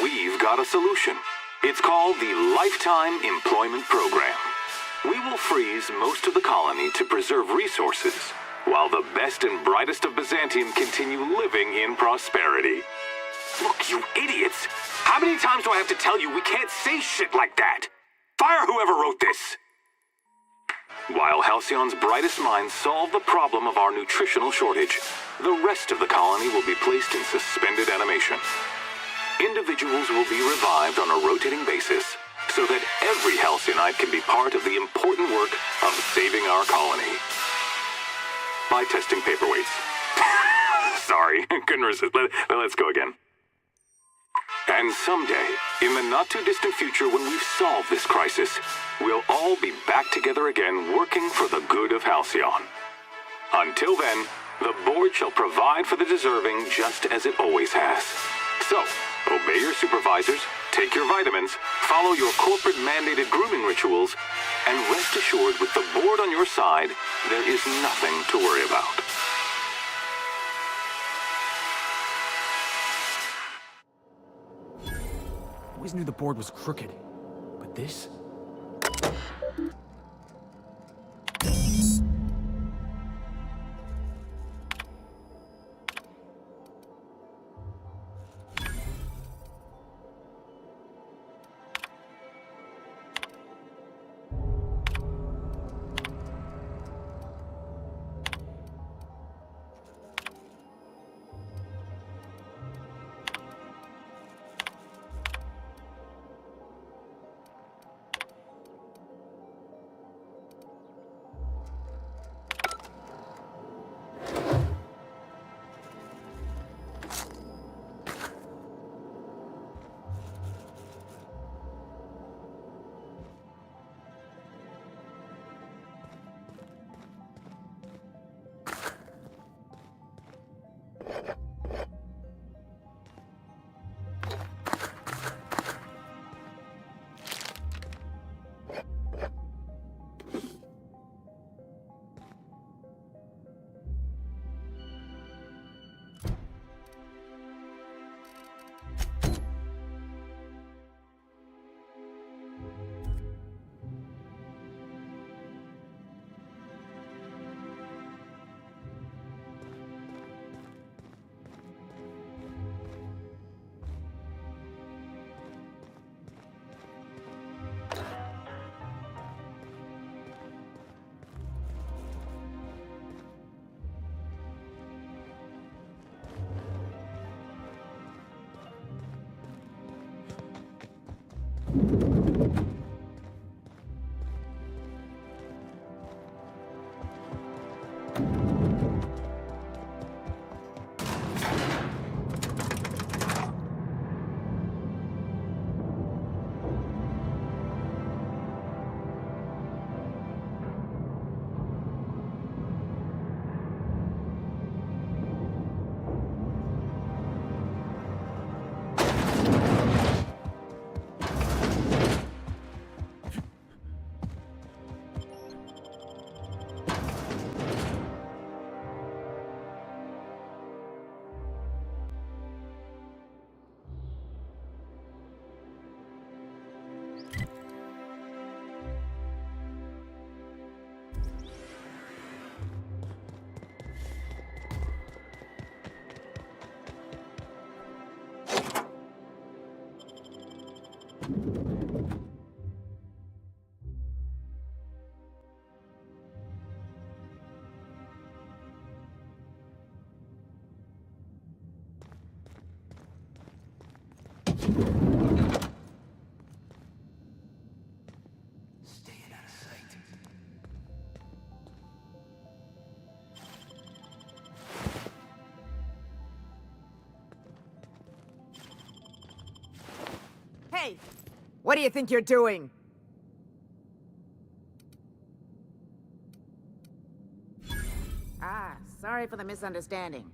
We've got a solution. It's called the Lifetime Employment Program. We will freeze most of the colony to preserve resources, while the best and brightest of Byzantium continue living in prosperity. Look, you idiots! How many times do I have to tell you we can't say shit like that? Fire whoever wrote this! While Halcyon's brightest minds solve the problem of our nutritional shortage, the rest of the colony will be placed in suspended animation. Individuals will be revived on a rotating basis, so that every Halcyonite can be part of the important work of saving our colony. By testing paperweights. Sorry, couldn't resist. Let's go again. And someday, in the not-too-distant future when we've solved this crisis, we'll all be back together again working for the good of Halcyon. Until then, the board shall provide for the deserving just as it always has. So, obey your supervisors, take your vitamins, follow your corporate-mandated grooming rituals, and rest assured with the board on your side, there is nothing to worry about. Always knew the board was crooked, but this? Hey! What do you think you're doing? Ah, sorry for the misunderstanding.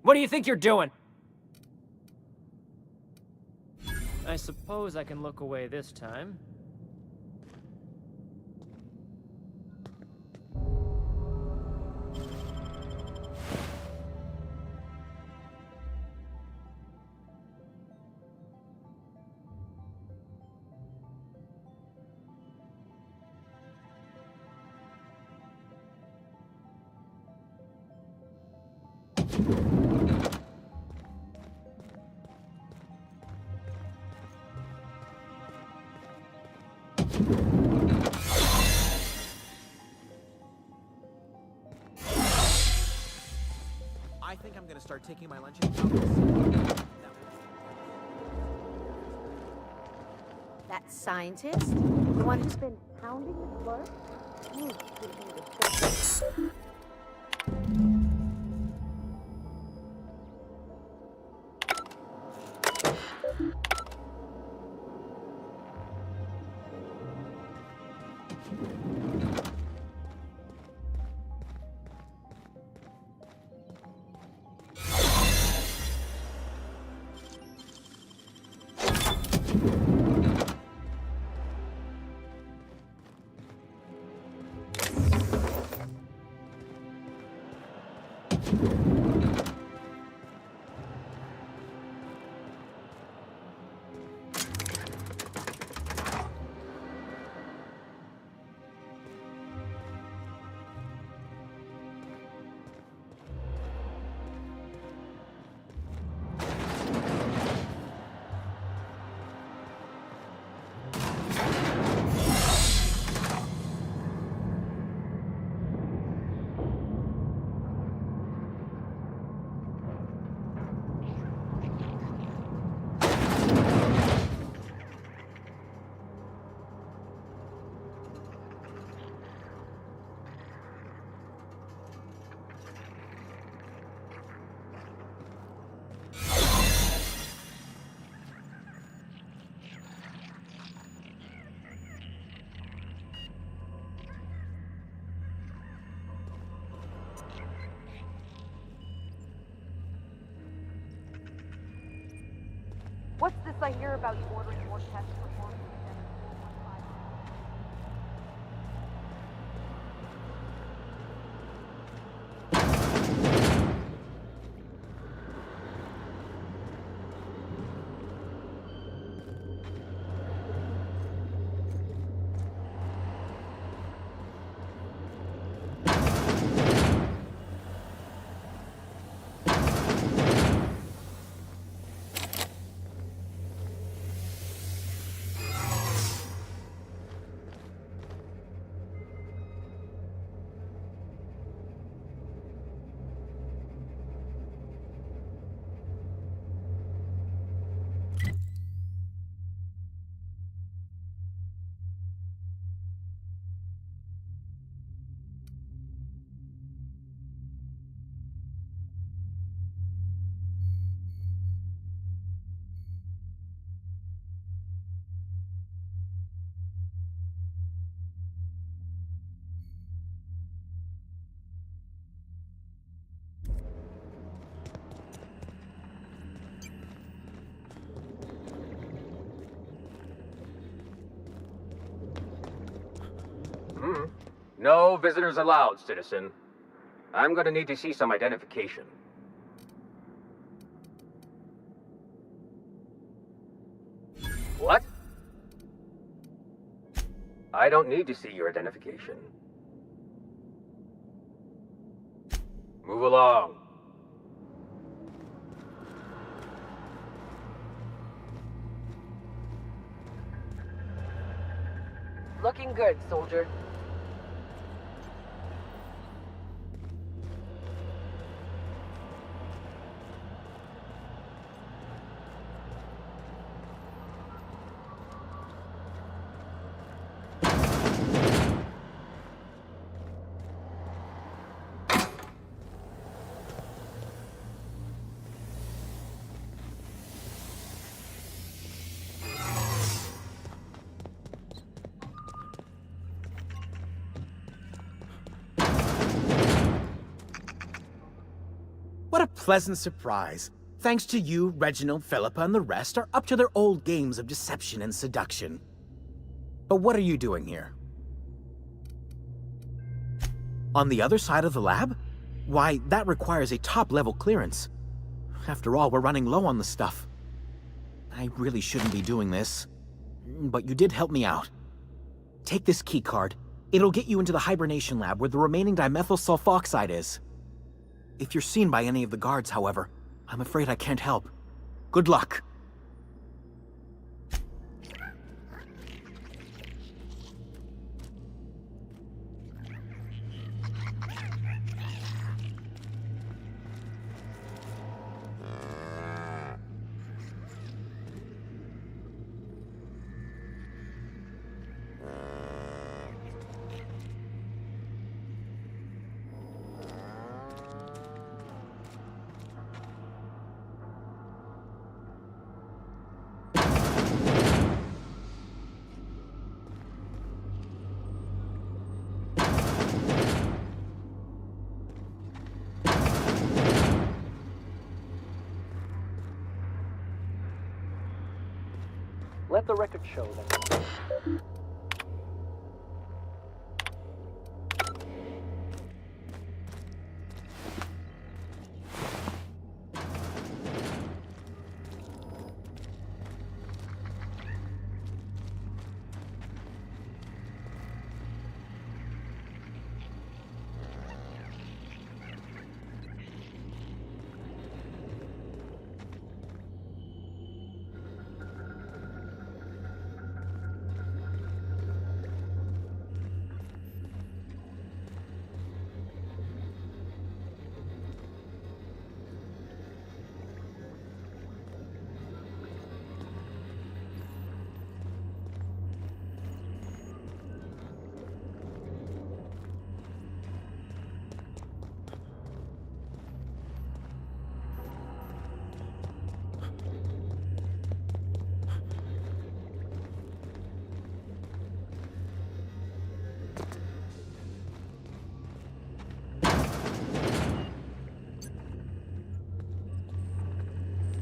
What do you think you're doing? I suppose I can look away this time. I think I'm gonna start taking my lunch in That scientist? The one who's been hounding the clerk? Would be disgusting. What's this I hear about you ordering more tests performed? No visitors allowed, citizen. I'm gonna need to see some identification. What? I don't need to see your identification. Move along. Looking good, soldier. What a pleasant surprise. Thanks to you, Reginald, Philippa, and the rest are up to their old games of deception and seduction. But what are you doing here? On the other side of the lab? Why, that requires a top-level clearance. After all, we're running low on the stuff. I really shouldn't be doing this, but you did help me out. Take this key card. It'll get you into the hibernation lab where the remaining dimethyl sulfoxide is. If you're seen by any of the guards, however, I'm afraid I can't help. Good luck. Let the record show that.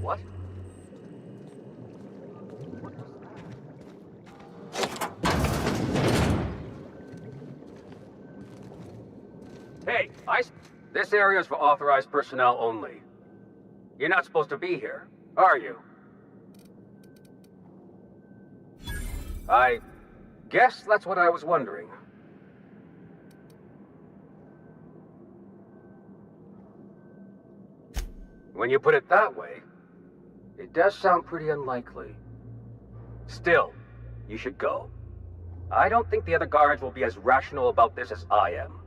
What? Hey, this area is for authorized personnel only. You're not supposed to be here, are you? I guess that's what I was wondering. When you put it that way, it does sound pretty unlikely. Still, you should go. I don't think the other guards will be as rational about this as I am.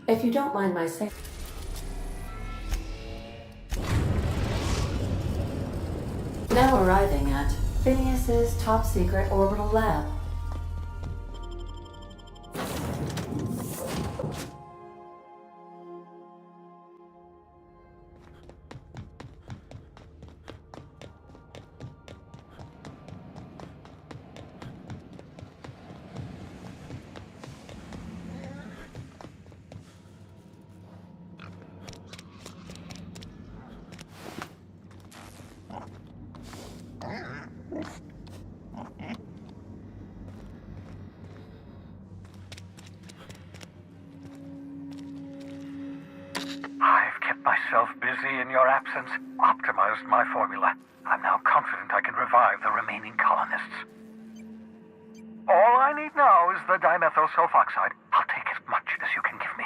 If you don't mind my saying. Now arriving at Phineas's top secret orbital lab. I've kept myself busy in your absence, optimized my formula. I'm now confident I can revive the remaining colonists. All I need now is the dimethyl sulfoxide. I'll take as much as you can give me.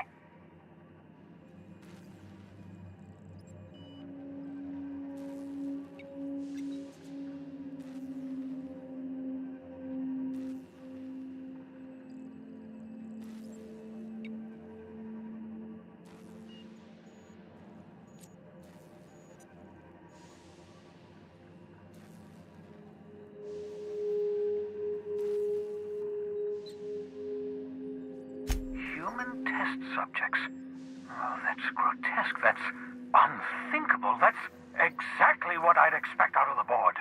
Human test subjects. Oh, that's grotesque. That's unthinkable. That's exactly what I'd expect out of the board.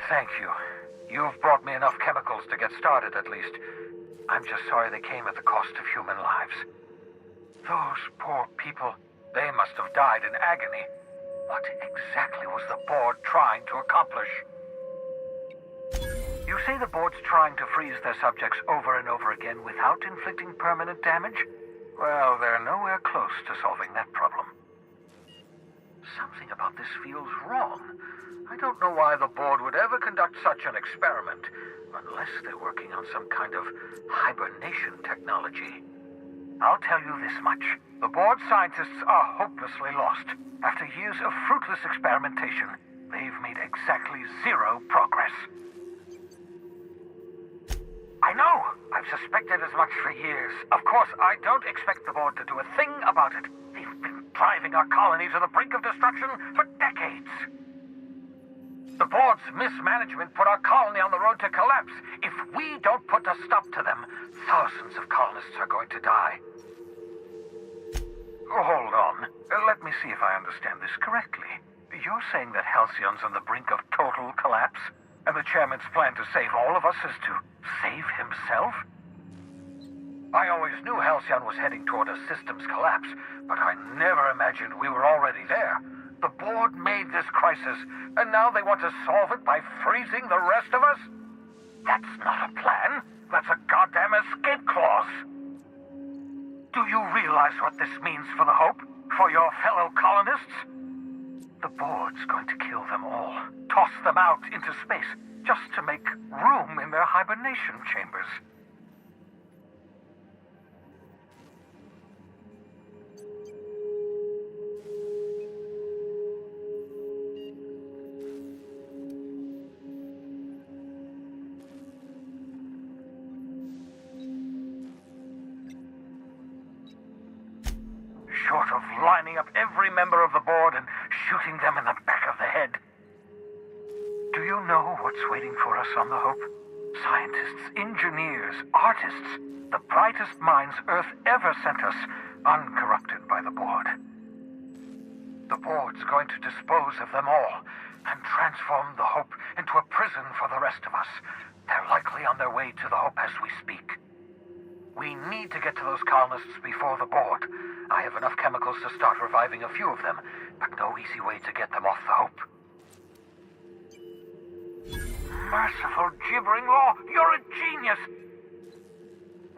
Thank you. You've brought me enough chemicals to get started, at least. I'm just sorry they came at the cost of human lives. Those poor people, they must have died in agony. What exactly was the board trying to accomplish? You say the board's trying to freeze their subjects over and over again without inflicting permanent damage? Well, they're nowhere close to solving that problem. Something about this feels wrong. I don't know why the board would ever conduct such an experiment, unless they're working on some kind of hibernation technology. I'll tell you this much. The board scientists are hopelessly lost. After years of fruitless experimentation, they've made exactly zero progress. I know! I've suspected as much for years. Of course, I don't expect the board to do a thing about it. They've been driving our colony to the brink of destruction for decades. The board's mismanagement put our colony on the road to collapse. If we don't put a stop to them, thousands of colonists are going to die. Hold on. Let me see if I understand this correctly. You're saying that Halcyon's on the brink of total collapse? And the chairman's plan to save all of us is to save himself? I always knew Halcyon was heading toward a systems collapse, but I never imagined we were already there. The board made this crisis, and now they want to solve it by freezing the rest of us? That's not a plan. That's a goddamn escape clause. Do you realize what this means for the Hope? For your fellow colonists? The board's going to kill them all. Toss them out into space, just to make room in their hibernation chambers. Short of lining up every member of the board and shooting them in the back of the head. Do you know what's waiting for us on the Hope? Scientists, engineers, artists, the brightest minds Earth ever sent us, uncorrupted by the board. The board's going to dispose of them all and transform the Hope into a prison for the rest of us. They're likely on their way to the Hope as we speak. We need to get to those colonists before the board. I have enough chemicals to start reviving a few of them, but no easy way to get them off the Hope. Merciful gibbering law, you're a genius!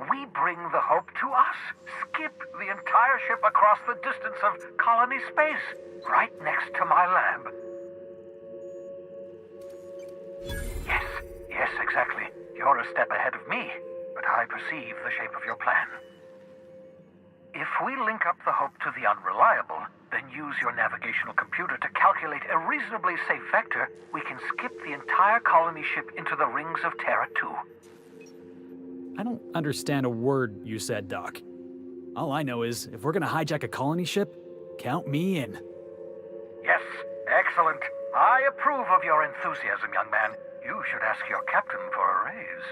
We bring the Hope to us. Skip the entire ship across the distance of colony space, right next to my lab. Yes, exactly. You're a step ahead of me, but I perceive the shape of your plan. If we link up the Hope to the Unreliable, then use your navigational computer to calculate a reasonably safe vector, we can skip the entire colony ship into the rings of Terra 2. I don't understand a word you said, Doc. All I know is, if we're gonna hijack a colony ship, count me in. Yes, excellent. I approve of your enthusiasm, young man. You should ask your captain for a raise.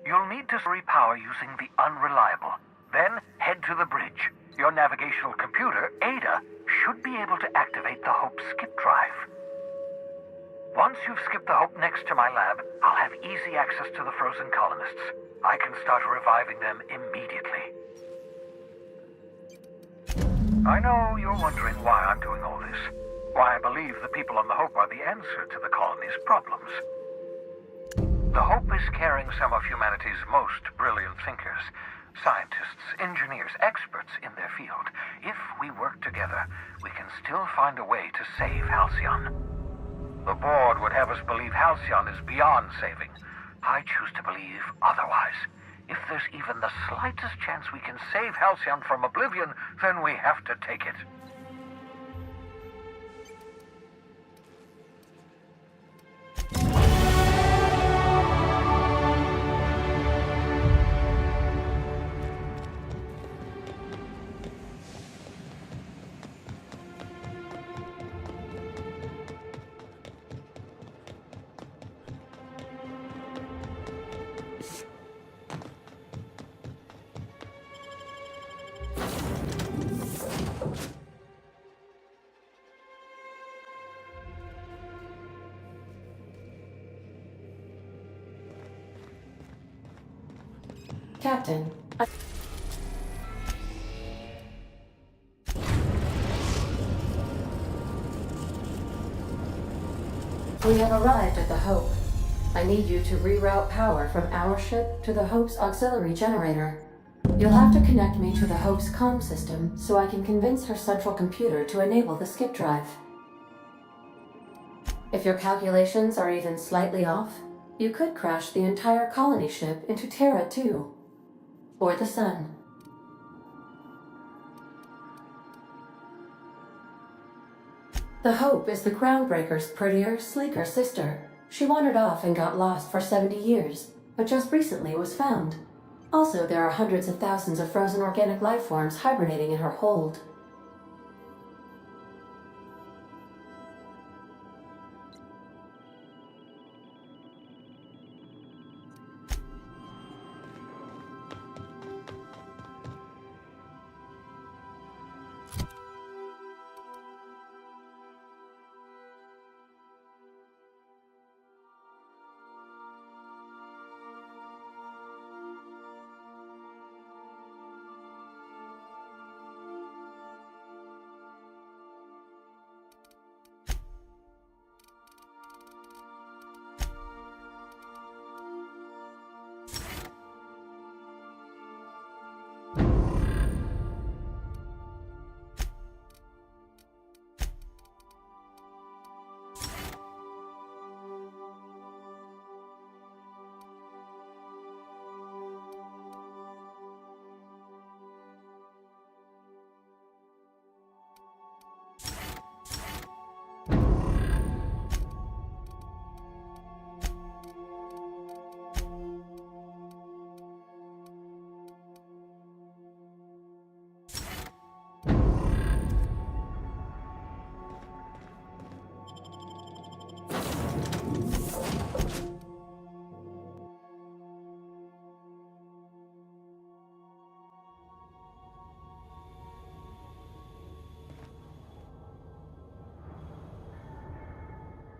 You'll need to repower using the Unreliable. Then head to the bridge. Your navigational computer, Ada, should be able to activate the Hope skip drive. Once you've skipped the Hope next to my lab, I'll have easy access to the frozen colonists. I can start reviving them immediately. I know you're wondering why I'm doing all this. Why I believe the people on the Hope are the answer to the colony's problems. The Hope is carrying some of humanity's most brilliant thinkers. Scientists, engineers, experts in their field. If we work together, we can still find a way to save Halcyon. The board would have us believe Halcyon is beyond saving. I choose to believe otherwise. If there's even the slightest chance we can save Halcyon from oblivion, then we have to take it. Captain, we have arrived at the Hope. I need you to reroute power from our ship to the Hope's auxiliary generator. You'll have to connect me to the Hope's comm system so I can convince her central computer to enable the skip drive. If your calculations are even slightly off, you could crash the entire colony ship into Terra 2. Or the sun. The Hope is the Groundbreaker's prettier, sleeker sister. She wandered off and got lost for 70 years, but just recently was found. Also, there are hundreds of thousands of frozen organic life forms hibernating in her hold.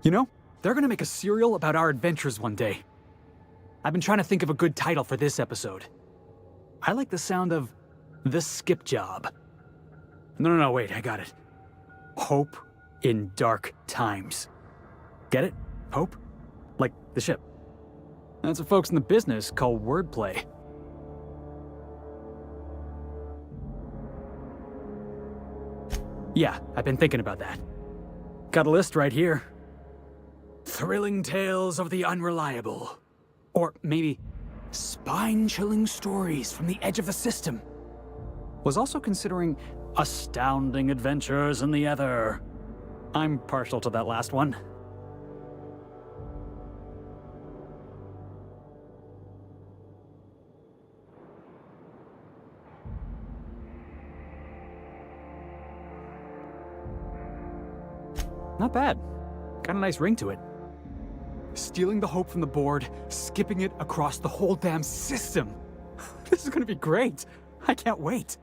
You know, they're gonna make a serial about our adventures one day. I've been trying to think of a good title for this episode. I like the sound of The skip job. No, wait, I got it. Hope in dark times. Get it? Hope? Like the ship. That's what folks in the business call wordplay. Yeah, I've been thinking about that. Got a list right here. Thrilling tales of the unreliable. Or maybe spine-chilling stories from the edge of the system. Was also considering astounding adventures in the ether. I'm partial to that last one. Not bad. Got a nice ring to it. Stealing the hope from the board, skipping it across the whole damn system. This is gonna be great. I can't wait.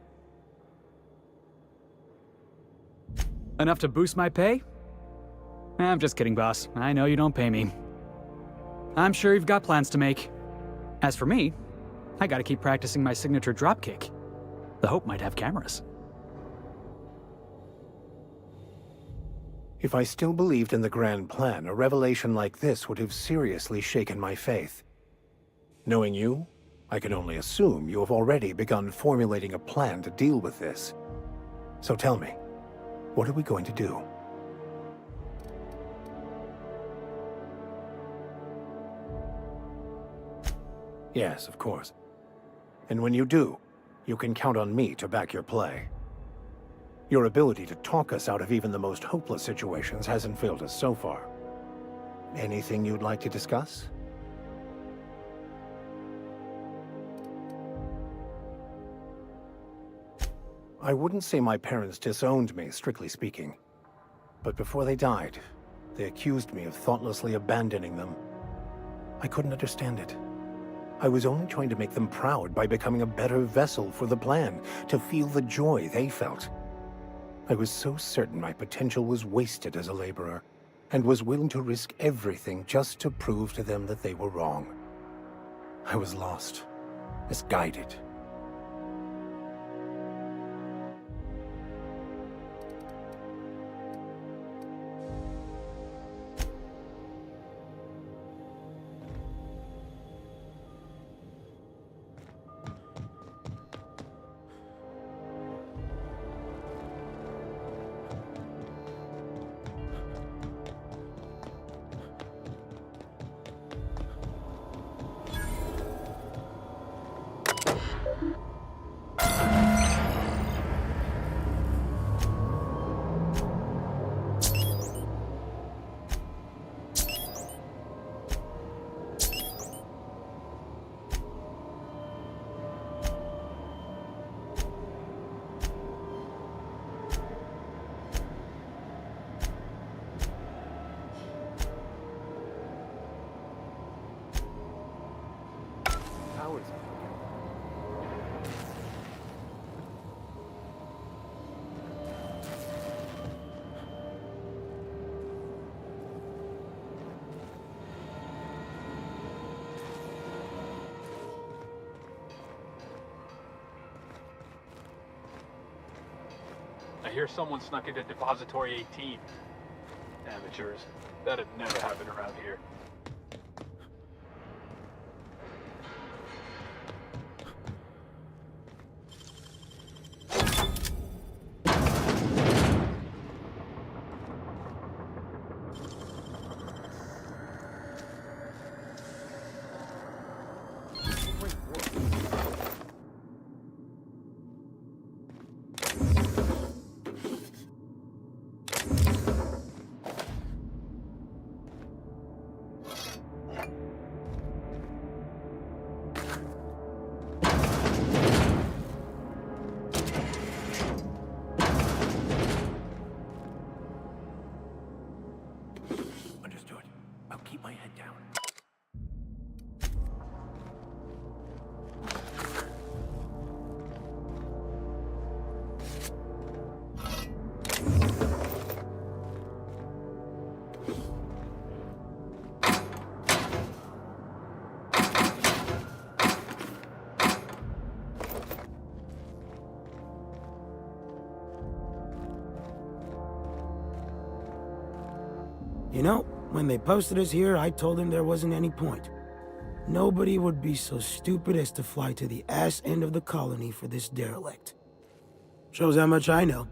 Enough to boost my pay? I'm just kidding, boss. I know you don't pay me. I'm sure you've got plans to make. As for me, I gotta keep practicing my signature dropkick. The Hope might have cameras. If I still believed in the grand plan, a revelation like this would have seriously shaken my faith. Knowing you, I can only assume you have already begun formulating a plan to deal with this. So tell me, what are we going to do? Yes, of course. And when you do, you can count on me to back your play. Your ability to talk us out of even the most hopeless situations hasn't failed us so far. Anything you'd like to discuss? I wouldn't say my parents disowned me, strictly speaking. But before they died, they accused me of thoughtlessly abandoning them. I couldn't understand it. I was only trying to make them proud by becoming a better vessel for the plan, to feel the joy they felt. I was so certain my potential was wasted as a laborer, and was willing to risk everything just to prove to them that they were wrong. I was lost, misguided. I hear someone snuck into Depository 18. Amateurs. That'd never happen around here. You know, when they posted us here, I told them there wasn't any point. Nobody would be so stupid as to fly to the ass end of the colony for this derelict. Shows how much I know.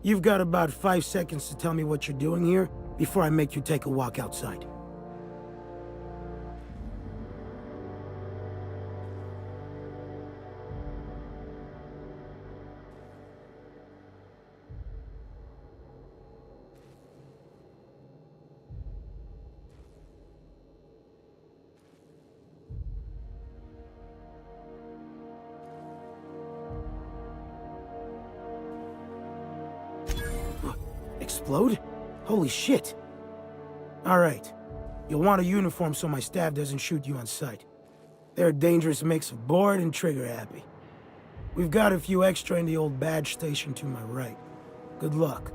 You've got about 5 seconds to tell me what you're doing here before I make you take a walk outside. Explode? Holy shit. Alright. You'll want a uniform so my staff doesn't shoot you on sight. They're a dangerous mix of bored and trigger-happy. We've got a few extra in the old badge station to my right. Good luck.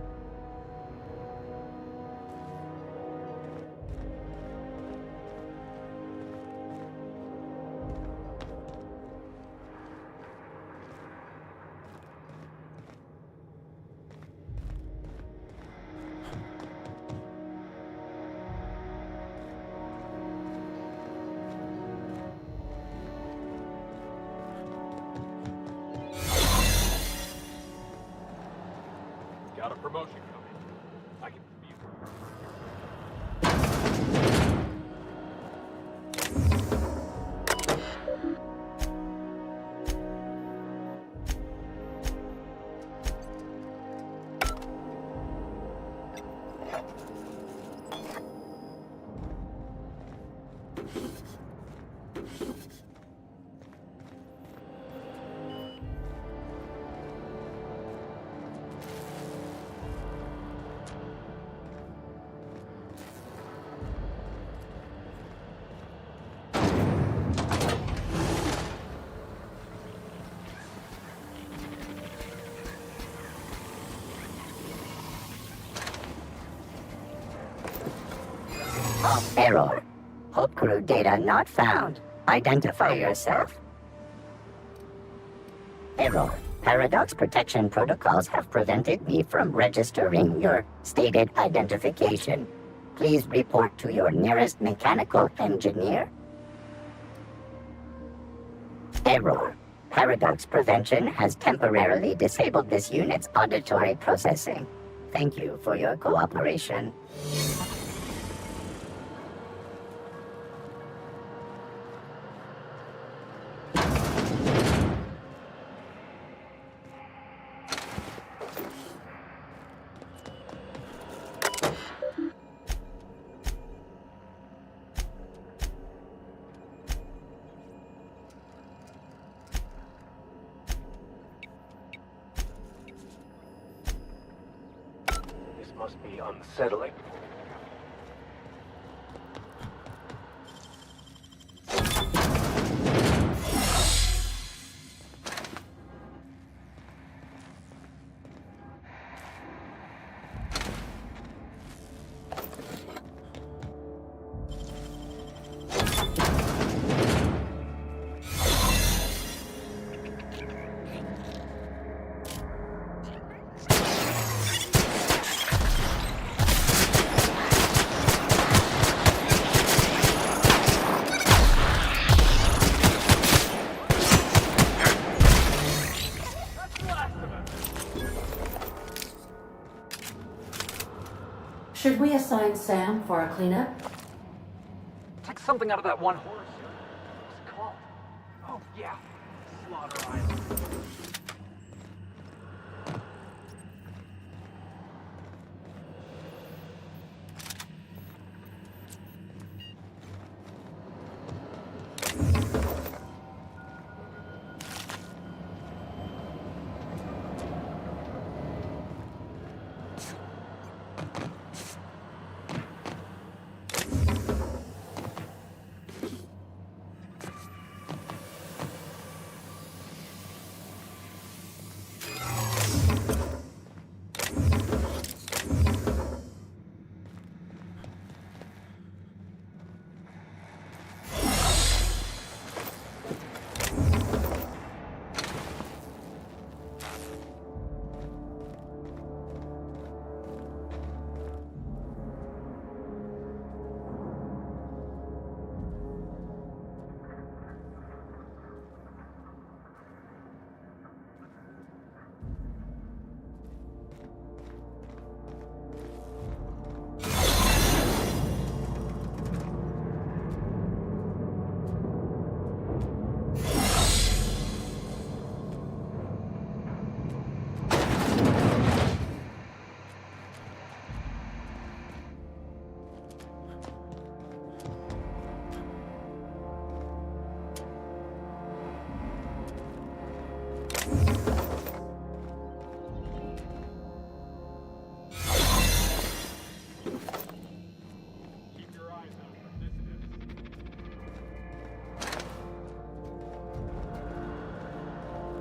Got a promotion coming. I can feel Error. Hope crew data not found. Identify yourself. Error. Paradox protection protocols have prevented me from registering your stated identification. Please report to your nearest mechanical engineer. Error. Paradox prevention has temporarily disabled this unit's auditory processing. Thank you for your cooperation. This must be unsettling. Should we assign Sam for a cleanup? Take something out of that one horse. What's it called? Oh, yeah. Slaughter Island.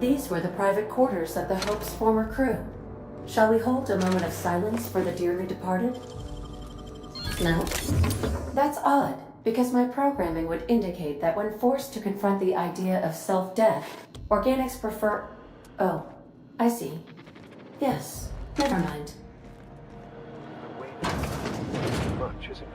These were the private quarters of the Hope's former crew. Shall we hold a moment of silence for the dearly departed? No? That's odd, because my programming would indicate that when forced to confront the idea of self-death, organics prefer... Oh, I see. Yes, never mind. Too much, isn't it?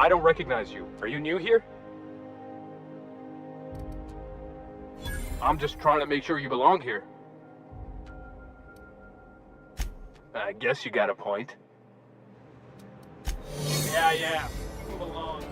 I don't recognize you. Are you new here? I'm just trying to make sure you belong here. I guess you got a point. Yeah. Move along.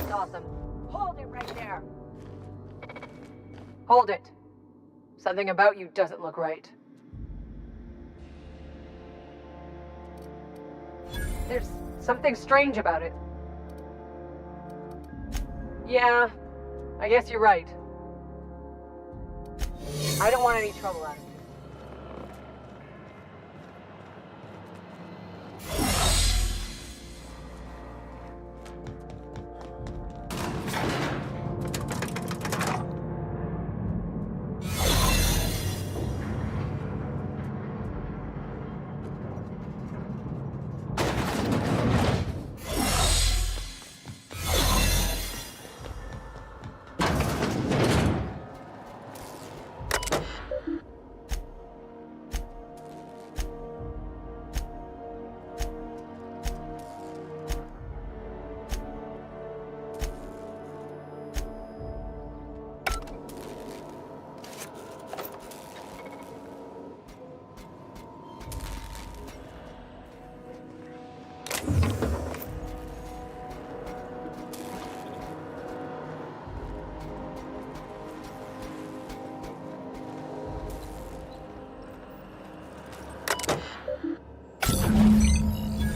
Awesome. Hold it right there. Hold it. Something about you doesn't look right. There's something strange about it. Yeah, I guess you're right. I don't want any trouble out of it.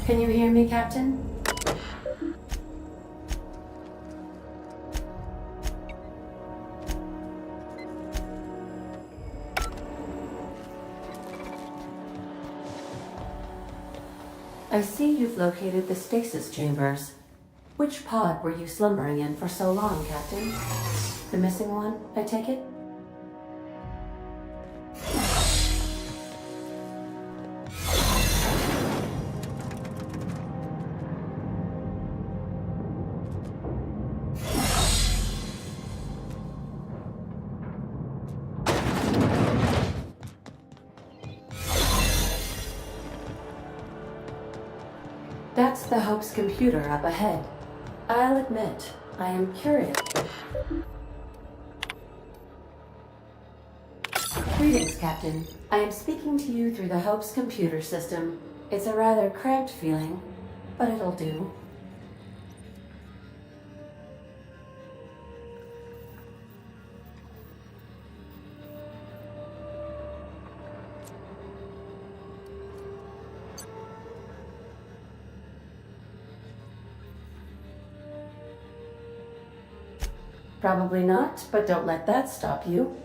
Can you hear me, Captain? I see you've located the stasis chambers. Which pod were you slumbering in for so long, Captain? The missing one, I take it? That's the Hope's computer up ahead. I'll admit, I am curious. Greetings, Captain. I am speaking to you through the Hope's computer system. It's a rather cramped feeling, but it'll do. Probably not, but don't let that stop you.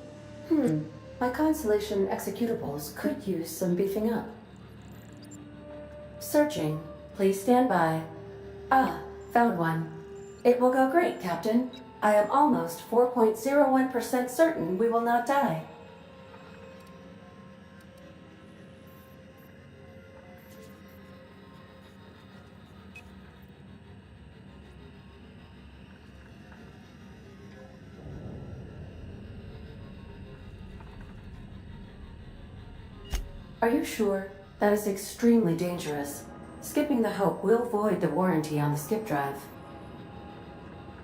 My Constellation executables could use some beefing up. Searching. Please stand by. Ah, found one. It will go great, Captain. I am almost 4.01% certain we will not die. Are you sure? That is extremely dangerous. Skipping the Hope will void the warranty on the skip drive.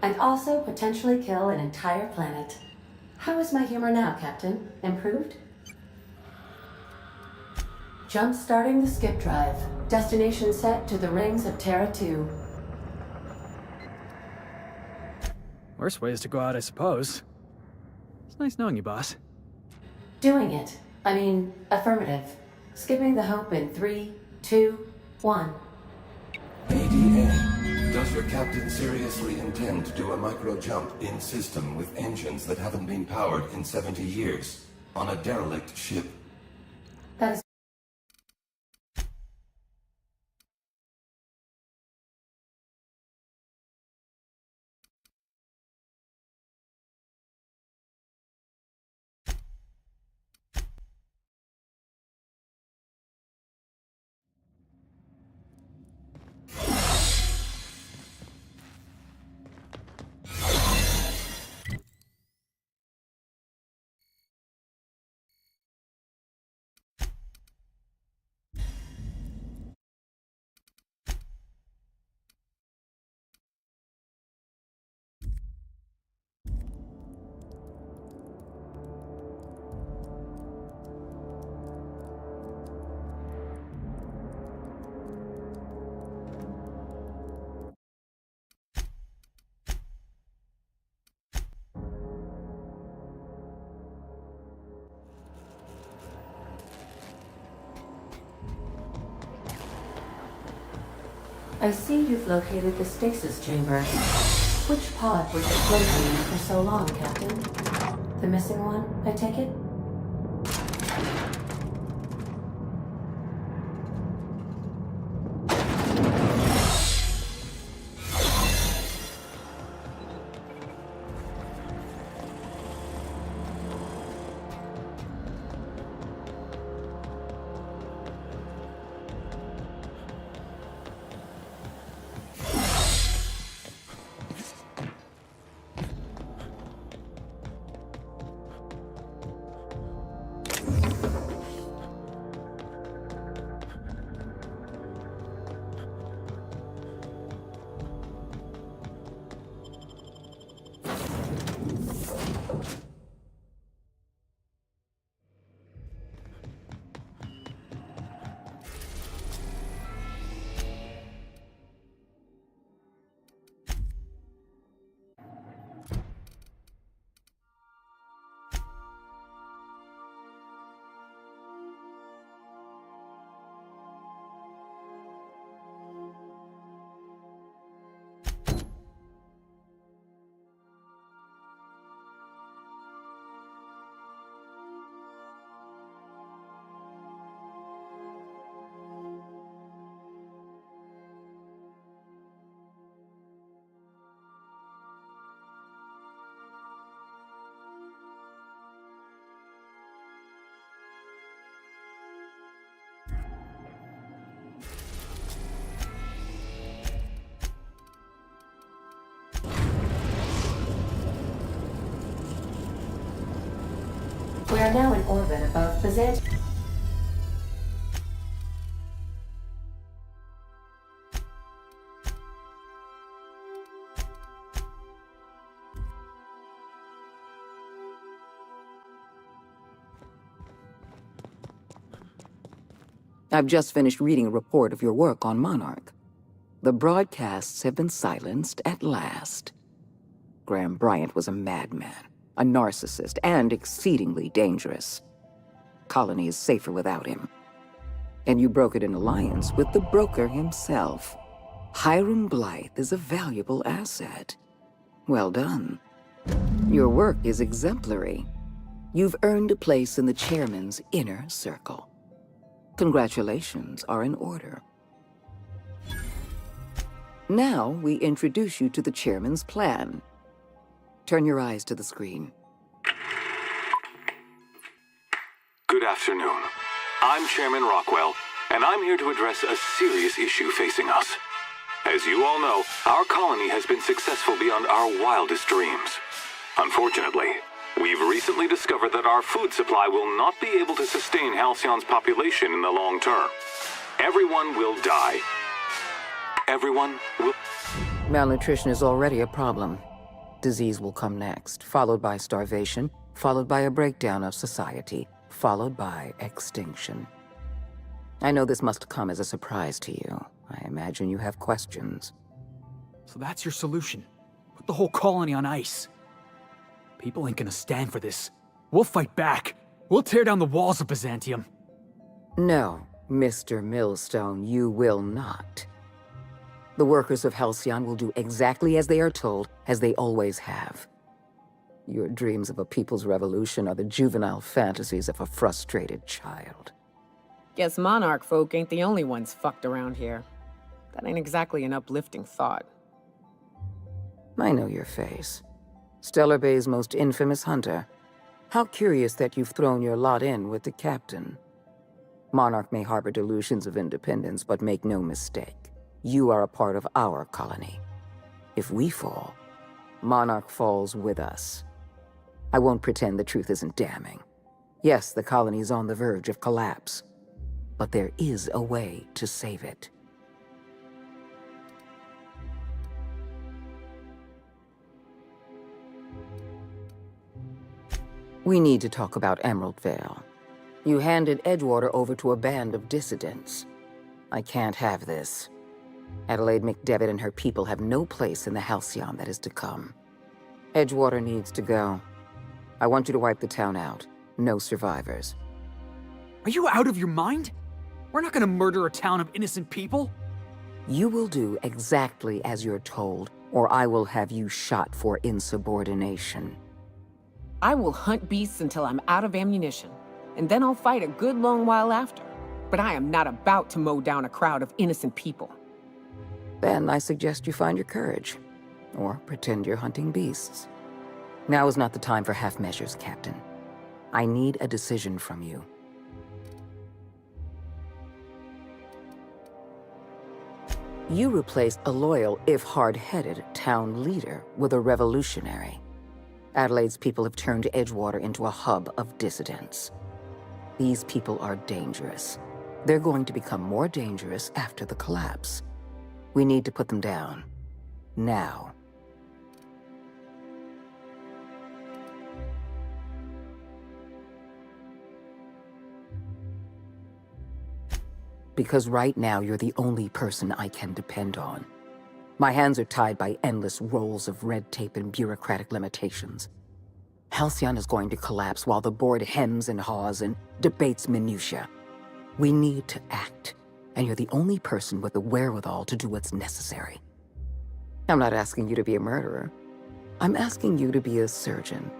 And also potentially kill an entire planet. How is my humor now, Captain? Improved? Jump-starting the skip drive. Destination set to the rings of Terra 2. Worse ways to go out, I suppose. It's nice knowing you, boss. Doing it. I mean, affirmative. Skipping the Hope in 3, 2, 1. ADA, does your captain seriously intend to do a micro-jump in system with engines that haven't been powered in 70 years on a derelict ship? That is... I see you've located the stasis chamber. Which pod were you floating in for so long, Captain? The missing one, I take it? are now in orbit above Byzantium. I've just finished reading a report of your work on Monarch. The broadcasts have been silenced at last. Graham Bryant was a madman, a narcissist, and exceedingly dangerous. Colony is safer without him. And you brokered an alliance with the broker himself. Hiram Blythe is a valuable asset. Well done. Your work is exemplary. You've earned a place in the chairman's inner circle. Congratulations are in order. Now we introduce you to the chairman's plan. Turn your eyes to the screen. Good afternoon. I'm Chairman Rockwell, and I'm here to address a serious issue facing us. As you all know, our colony has been successful beyond our wildest dreams. Unfortunately, we've recently discovered that our food supply will not be able to sustain Halcyon's population in the long term. Everyone will die. Everyone will... Malnutrition is already a problem. Disease will come next, followed by starvation, followed by a breakdown of society, followed by extinction. I know this must come as a surprise to you. I imagine you have questions. So that's your solution? Put the whole colony on ice? People ain't gonna stand for this. We'll fight back. We'll tear down the walls of Byzantium. No, Mr. Millstone, you will not. The workers of Halcyon will do exactly as they are told, as they always have. Your dreams of a people's revolution are the juvenile fantasies of a frustrated child. Guess Monarch folk ain't the only ones fucked around here. That ain't exactly an uplifting thought. I know your face. Stellar Bay's most infamous hunter. How curious that you've thrown your lot in with the captain. Monarch may harbor delusions of independence, but make no mistake. You are a part of our colony. If we fall, Monarch falls with us. I won't pretend the truth isn't damning. Yes, the colony is on the verge of collapse, but there is a way to save it. We need to talk about Emerald Vale. You handed Edgewater over to a band of dissidents. I can't have this. Adelaide McDevitt and her people have no place in the Halcyon that is to come. Edgewater needs to go. I want you to wipe the town out. No survivors. Are you out of your mind? We're not gonna murder a town of innocent people. You will do exactly as you're told, or I will have you shot for insubordination. I will hunt beasts until I'm out of ammunition, and then I'll fight a good long while after. But I am not about to mow down a crowd of innocent people. Then I suggest you find your courage, or pretend you're hunting beasts. Now is not the time for half measures, Captain. I need a decision from you. You replaced a loyal, if hard-headed, town leader with a revolutionary. Adelaide's people have turned Edgewater into a hub of dissidents. These people are dangerous. They're going to become more dangerous after the collapse. We need to put them down. Now. Because right now you're the only person I can depend on. My hands are tied by endless rolls of red tape and bureaucratic limitations. Halcyon is going to collapse while the board hems and haws and debates minutiae. We need to act, and you're the only person with the wherewithal to do what's necessary. I'm not asking you to be a murderer. I'm asking you to be a surgeon.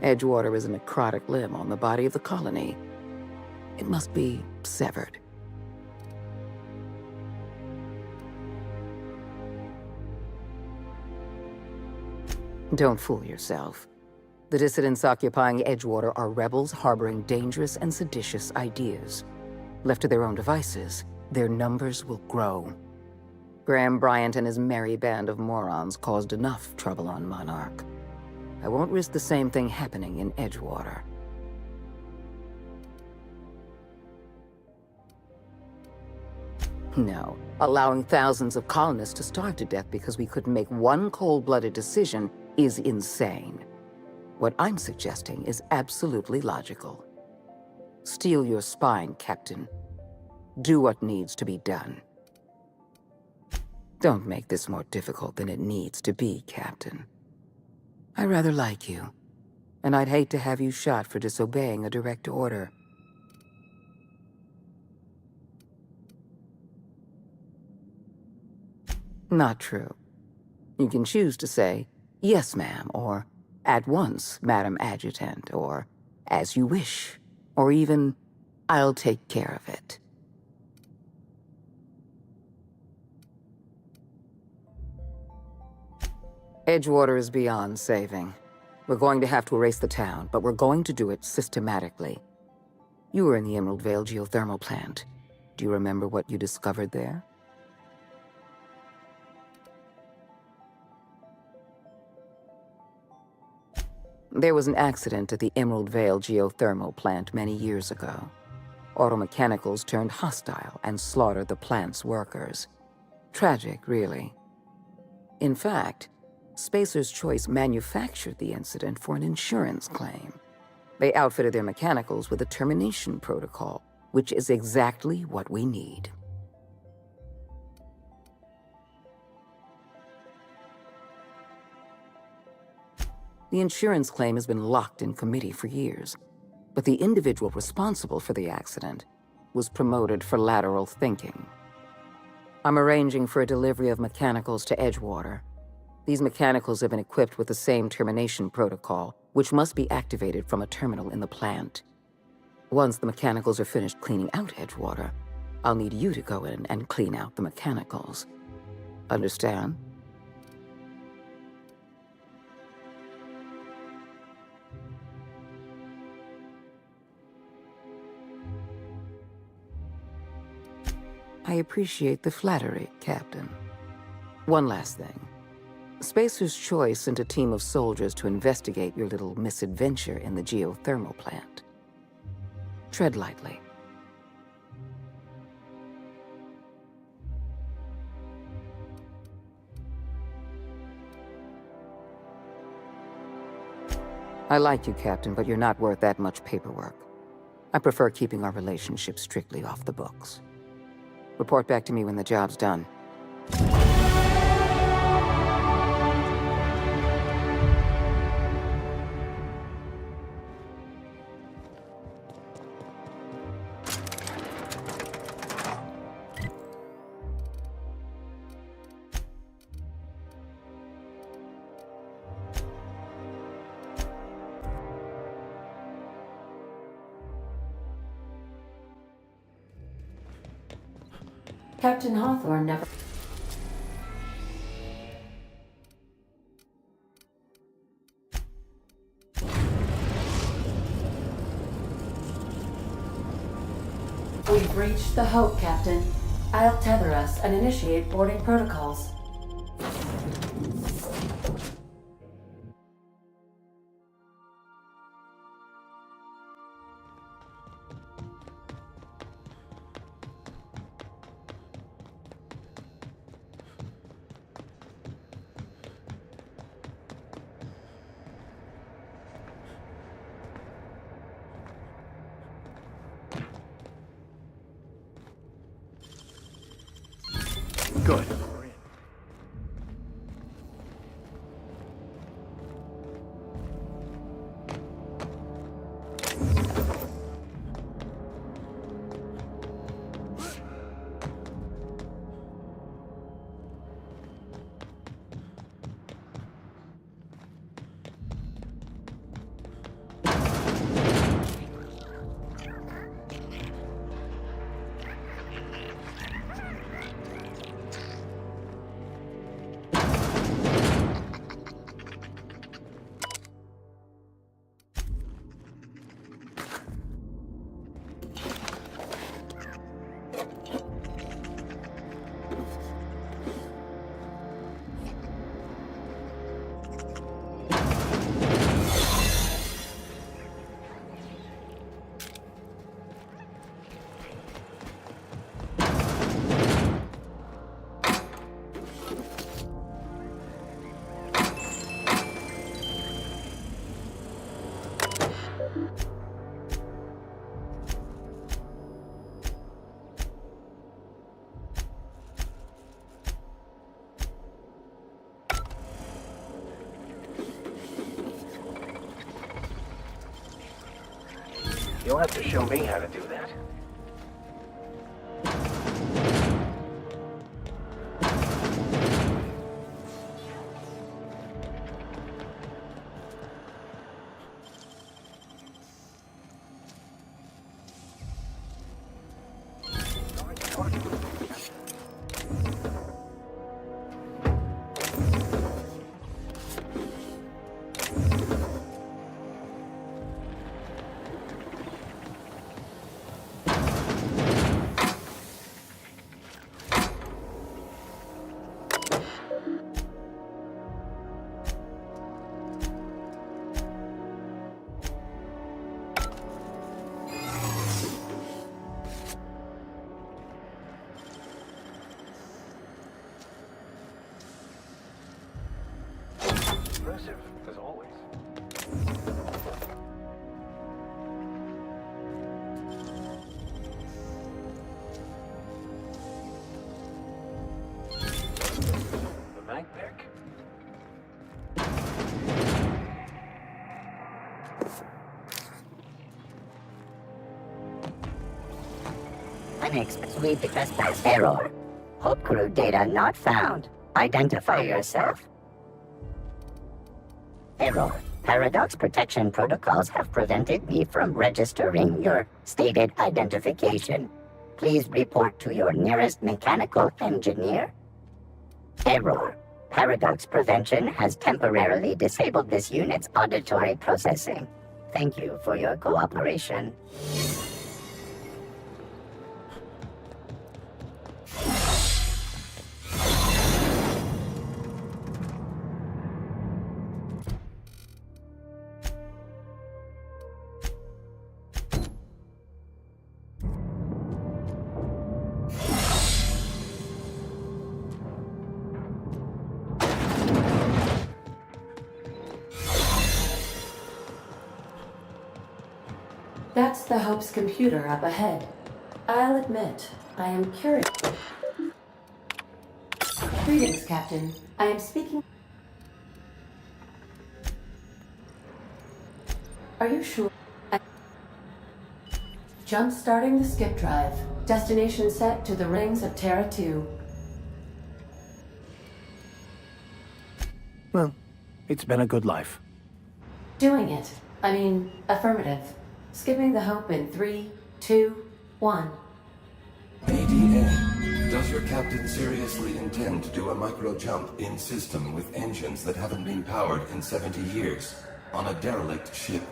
Edgewater is a necrotic limb on the body of the colony. It must be severed. Don't fool yourself. The dissidents occupying Edgewater are rebels harboring dangerous and seditious ideas. Left to their own devices, their numbers will grow. Graham Bryant and his merry band of morons caused enough trouble on Monarch. I won't risk the same thing happening in Edgewater. No, allowing thousands of colonists to starve to death because we couldn't make one cold-blooded decision is insane. What I'm suggesting is absolutely logical. Steel your spine, Captain. Do what needs to be done. Don't make this more difficult than it needs to be, Captain. I rather like you, and I'd hate to have you shot for disobeying a direct order. Not true. You can choose to say, "Yes, ma'am," or "At once, Madam Adjutant," or "As you wish," or even, "I'll take care of it." Edgewater is beyond saving. We're going to have to erase the town, but we're going to do it systematically. You were in the Emerald Vale geothermal plant. Do you remember what you discovered there? There was an accident at the Emerald Vale geothermal plant many years ago. Automechanicals turned hostile and slaughtered the plant's workers. Tragic, really. In fact, Spacer's Choice manufactured the incident for an insurance claim. They outfitted their mechanicals with a termination protocol, which is exactly what we need. The insurance claim has been locked in committee for years, but the individual responsible for the accident was promoted for lateral thinking. I'm arranging for a delivery of mechanicals to Edgewater. These mechanicals have been equipped with the same termination protocol, which must be activated from a terminal in the plant. Once the mechanicals are finished cleaning out Edgewater, I'll need you to go in and clean out the mechanicals. Understand? I appreciate the flattery, Captain. One last thing. Spacer's Choice sent a team of soldiers to investigate your little misadventure in the geothermal plant. Tread lightly. I like you, Captain, but you're not worth that much paperwork. I prefer keeping our relationship strictly off the books. Report back to me when the job's done. Captain Hawthorne never... We've reached the Hope, Captain. I'll tether us and initiate boarding protocols. Good. You'll have to show me how to do that. Impressive, as always. The mag pick. Unexpectedly trespass error. Hope crew data not found. Identify yourself. Error. Paradox protection protocols have prevented me from registering your stated identification. Please report to your nearest mechanical engineer. Error. Paradox prevention has temporarily disabled this unit's auditory processing. Thank you for your cooperation. That's the Hope's computer up ahead. I'll admit, I am curious. Greetings, Captain. I am speaking... Are you sure? Jump-starting the skip drive. Destination set to the rings of Terra 2. Well, it's been a good life. Doing it. I mean, affirmative. Skipping the Hope in 3, 2, 1. ADA, does your captain seriously intend to do a micro-jump in system with engines that haven't been powered in 70 years on a derelict ship?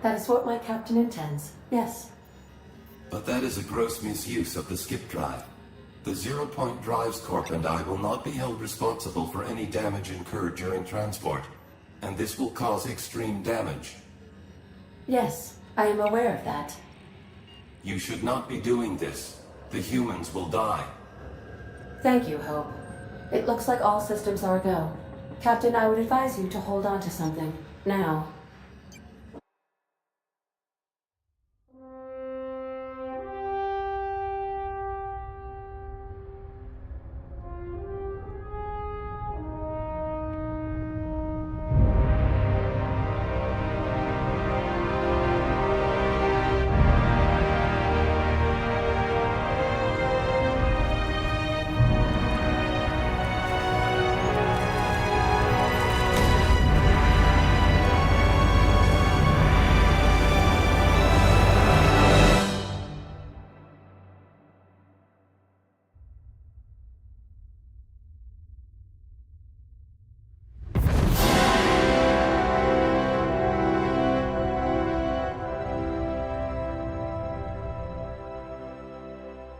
That is what my captain intends, yes. But that is a gross misuse of the skip drive. The Zero Point Drives Corp and I will not be held responsible for any damage incurred during transport, and this will cause extreme damage. Yes, I am aware of that. You should not be doing this. The humans will die. Thank you, Hope. It looks like all systems are a go. Captain, I would advise you to hold on to something. Now.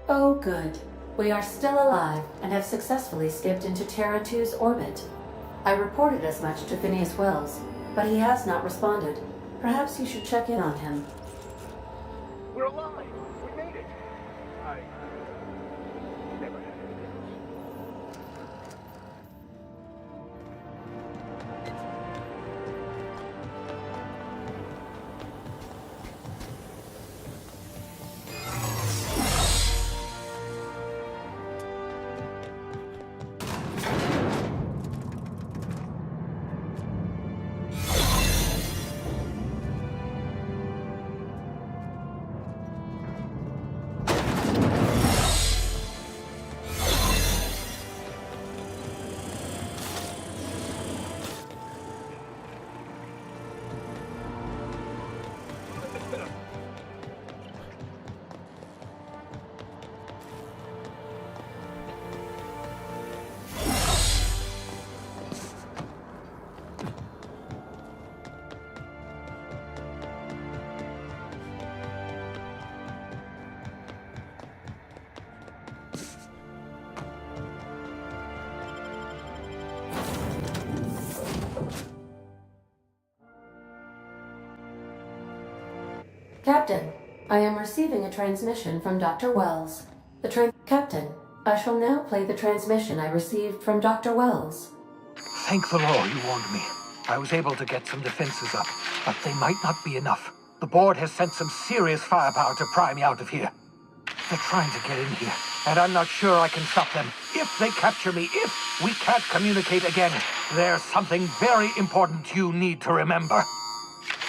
Oh, good. We are still alive and have successfully skipped into Terra 2's orbit. I reported as much to Phineas Wells, but he has not responded. Perhaps you should check in on him. We're alive! We made it! I never had any doubts. Captain, I am receiving a transmission from Dr. Wells. Captain, I shall now play the transmission I received from Dr. Wells. Thank the Lord you warned me. I was able to get some defenses up, but they might not be enough. The board has sent some serious firepower to pry me out of here. They're trying to get in here, and I'm not sure I can stop them. If they capture me, if we can't communicate again, there's something very important you need to remember.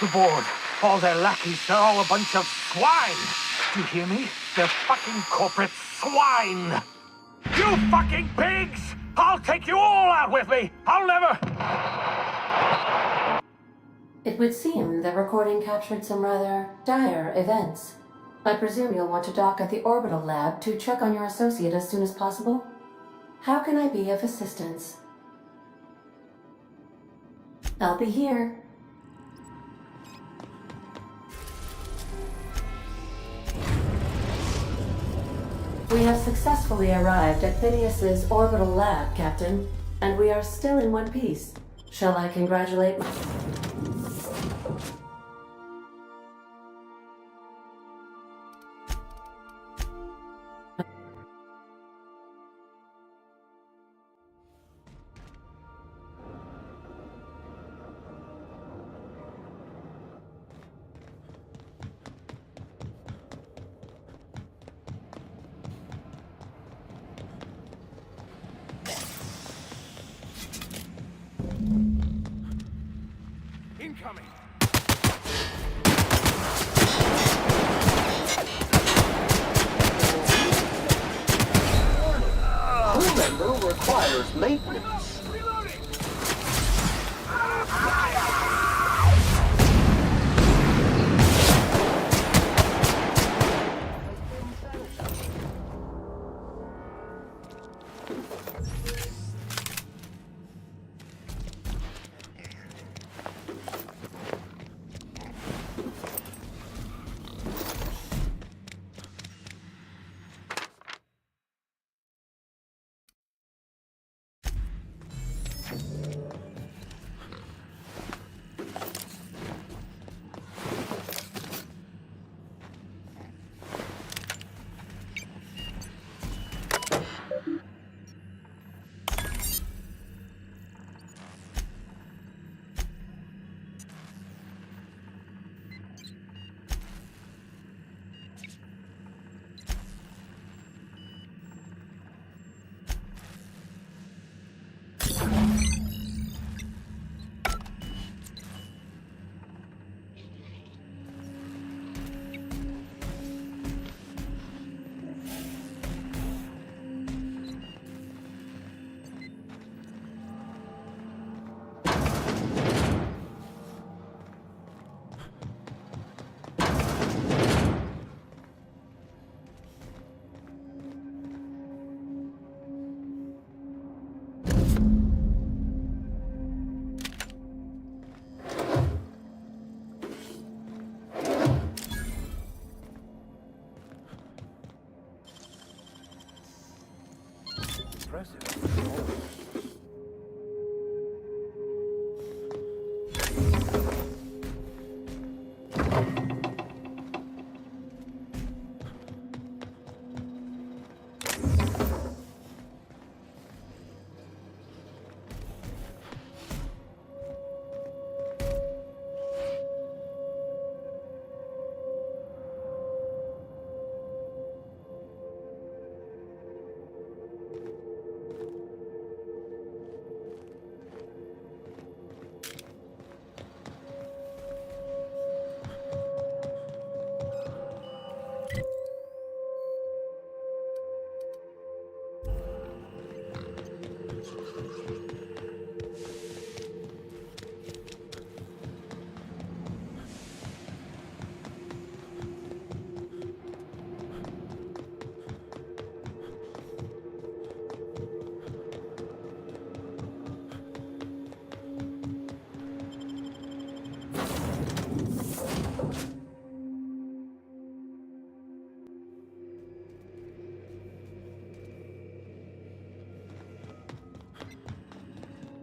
The board, all their lackeys, they're all a bunch of swine. Do you hear me? They're fucking corporate swine. You fucking pigs! I'll take you all out with me! I'll never... It would seem the recording captured some rather dire events. I presume you'll want to dock at the orbital lab to check on your associate as soon as possible? How can I be of assistance? I'll be here. We have successfully arrived at Phineas's orbital lab, Captain, and we are still in one piece. Shall I congratulate my... Incoming! Crew member requires maintenance.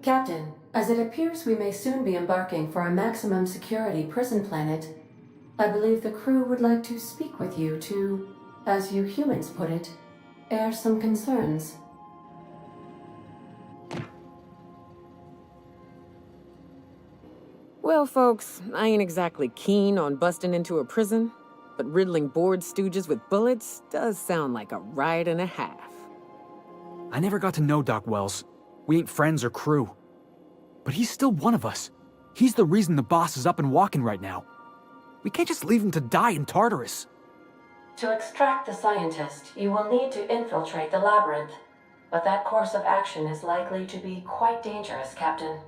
Captain, as it appears we may soon be embarking for a maximum security prison planet, I believe the crew would like to speak with you to, as you humans put it, air some concerns. Well, folks, I ain't exactly keen on busting into a prison, but riddling bored stooges with bullets does sound like a ride and a half. I never got to know Doc Wells. We ain't friends or crew. But he's still one of us. He's the reason the boss is up and walking right now. We can't just leave him to die in Tartarus. To extract the scientist, you will need to infiltrate the labyrinth. But that course of action is likely to be quite dangerous, Captain.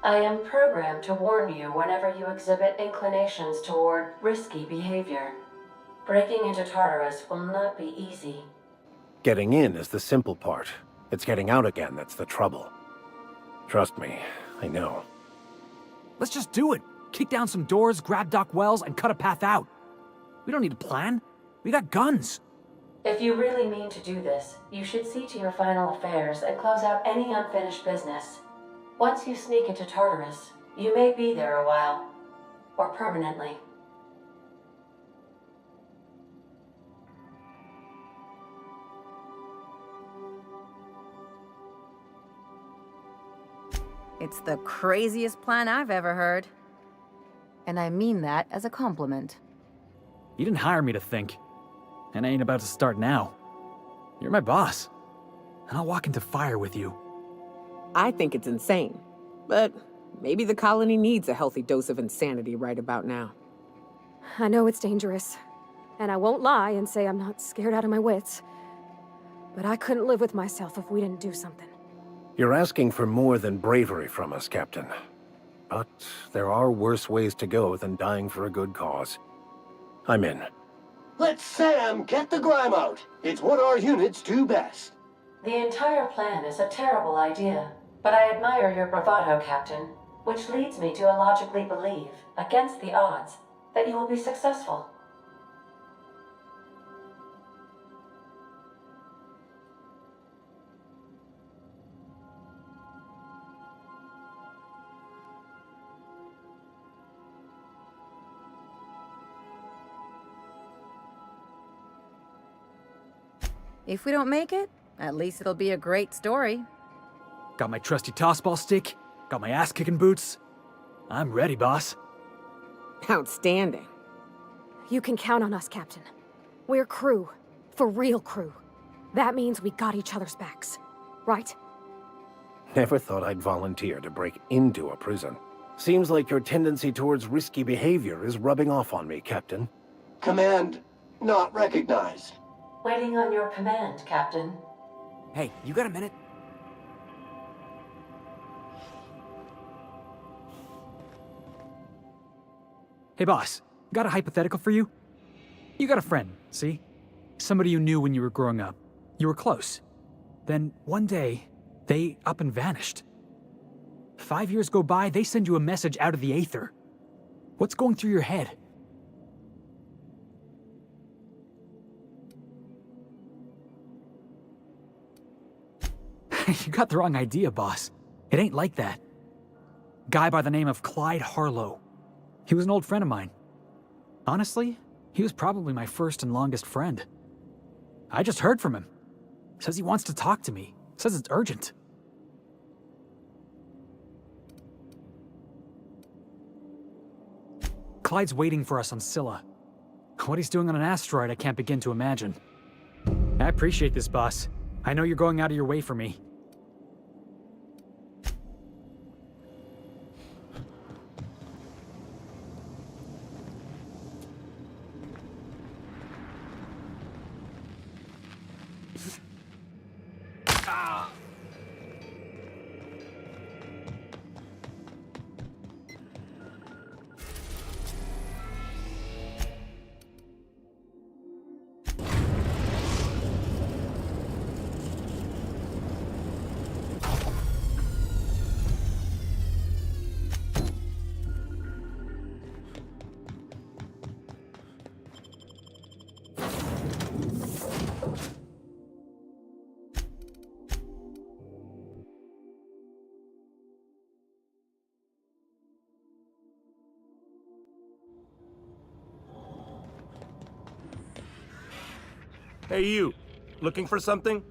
I am programmed to warn you whenever you exhibit inclinations toward risky behavior. Breaking into Tartarus will not be easy. Getting in is the simple part. It's getting out again that's the trouble. Trust me, I know. Let's just do it. Kick down some doors, grab Doc Wells, and cut a path out. We don't need a plan. We got guns. If you really mean to do this, you should see to your final affairs and close out any unfinished business. Once you sneak into Tartarus, you may be there a while. Or permanently. It's the craziest plan I've ever heard. And I mean that as a compliment. You didn't hire me to think. And I ain't about to start now. You're my boss. And I'll walk into fire with you. I think it's insane, but maybe the colony needs a healthy dose of insanity right about now. I know it's dangerous, and I won't lie and say I'm not scared out of my wits. But I couldn't live with myself if we didn't do something. You're asking for more than bravery from us, Captain. But there are worse ways to go than dying for a good cause. I'm in. Let Sam get the grime out. It's what our units do best. The entire plan is a terrible idea, but I admire your bravado, Captain, which leads me to illogically believe, against the odds, that you will be successful. If we don't make it, at least it'll be a great story. Got my trusty tossball stick, got my ass-kicking boots. I'm ready, boss. Outstanding. You can count on us, Captain. We're crew. For real crew. That means we got each other's backs. Right? Never thought I'd volunteer to break into a prison. Seems like your tendency towards risky behavior is rubbing off on me, Captain. Command not recognized. Waiting on your command, Captain. Hey, you got a minute? Hey, boss. Got a hypothetical for you? You got a friend, see? Somebody you knew when you were growing up. You were close. Then, one day, they up and vanished. 5 years go by, they send you a message out of the aether. What's going through your head? You got the wrong idea, boss. It ain't like that. Guy by the name of Clyde Harlow. He was an old friend of mine. Honestly, he was probably my first and longest friend. I just heard from him. Says he wants to talk to me. Says it's urgent. Clyde's waiting for us on Scylla. What he's doing on an asteroid, I can't begin to imagine. I appreciate this, boss. I know you're going out of your way for me. Hey, you. Looking for something?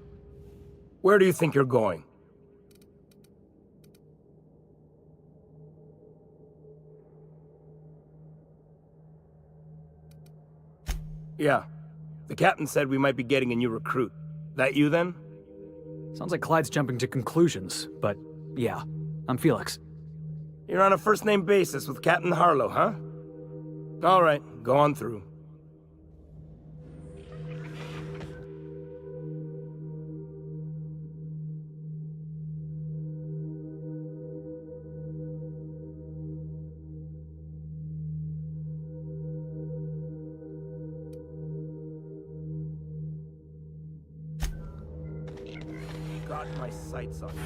Where do you think you're going? Yeah. The captain said we might be getting a new recruit. That you, then? Sounds like Clyde's jumping to conclusions, but yeah, I'm Felix. You're on a first-name basis with Captain Harlow, huh? All right, go on through. Got my sights on you.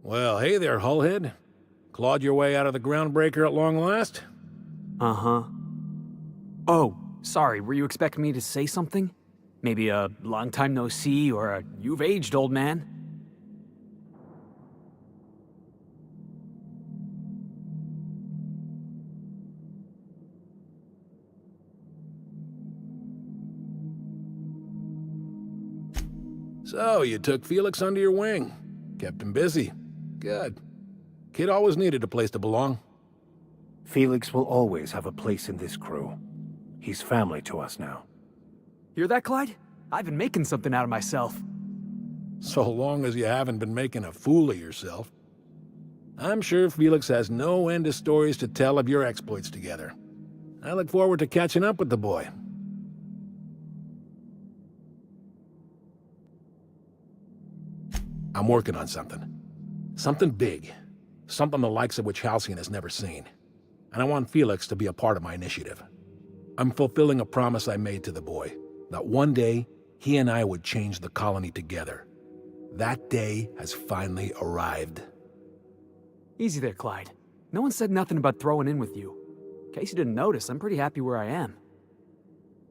Well, hey there, Hullhead. Clawed your way out of the groundbreaker at long last? Uh-huh. Oh, sorry, were you expecting me to say something? Maybe a long time no see, or a you've aged, old man? So, you took Felix under your wing. Kept him busy. Good. Kid always needed a place to belong. Felix will always have a place in this crew. He's family to us now. Hear that, Clyde? I've been making something out of myself. So long as you haven't been making a fool of yourself. I'm sure Felix has no end of stories to tell of your exploits together. I look forward to catching up with the boy. I'm working on something. Something big. Something the likes of which Halcyon has never seen. And I want Felix to be a part of my initiative. I'm fulfilling a promise I made to the boy, that one day, he and I would change the colony together. That day has finally arrived. Easy there, Clyde. No one said nothing about throwing in with you. In case you didn't notice, I'm pretty happy where I am.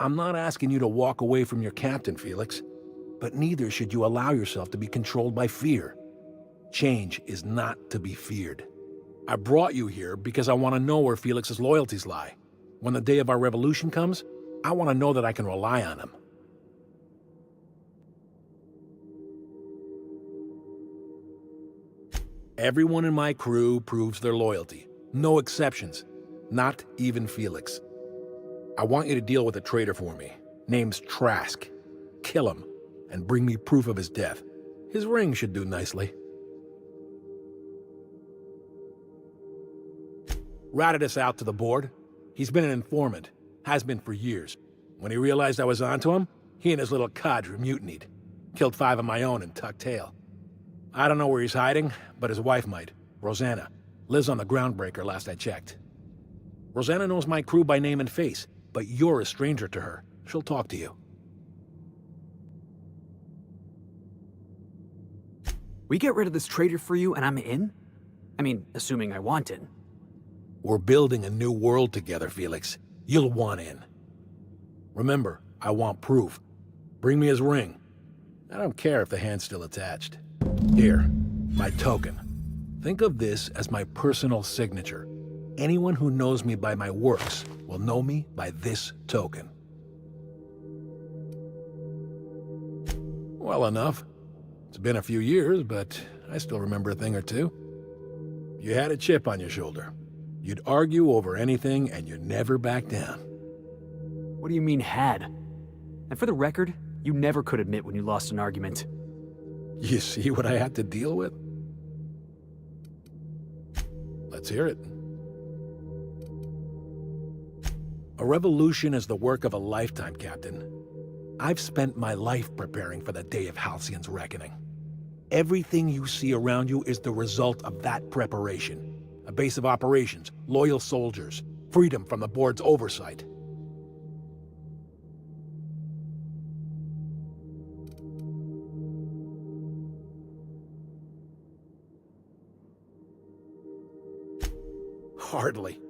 I'm not asking you to walk away from your captain, Felix. But neither should you allow yourself to be controlled by fear. Change is not to be feared. I brought you here because I want to know where Felix's loyalties lie. When the day of our revolution comes, I want to know that I can rely on him. Everyone in my crew proves their loyalty. No exceptions. Not even Felix. I want you to deal with a traitor for me. Name's Trask. Kill him, and bring me proof of his death. His ring should do nicely. Ratted us out to the board. He's been an informant. Has been for years. When he realized I was onto him, he and his little cadre mutinied. Killed 5 of my own and tucked tail. I don't know where he's hiding, but his wife might. Rosanna. Lives on the groundbreaker last I checked. Rosanna knows my crew by name and face, but you're a stranger to her. She'll talk to you. We get rid of this traitor for you and I'm in? I mean, assuming I want in. We're building a new world together, Felix. You'll want in. Remember, I want proof. Bring me his ring. I don't care if the hand's still attached. Here, my token. Think of this as my personal signature. Anyone who knows me by my works will know me by this token. Well enough. It's been a few years, but I still remember a thing or two. You had a chip on your shoulder. You'd argue over anything, and you never backed down. What do you mean, had? And for the record, you never could admit when you lost an argument. You see what I had to deal with? Let's hear it. A revolution is the work of a lifetime, Captain. I've spent my life preparing for the day of Halcyon's reckoning. Everything you see around you is the result of that preparation. A base of operations, loyal soldiers, freedom from the board's oversight. Hardly.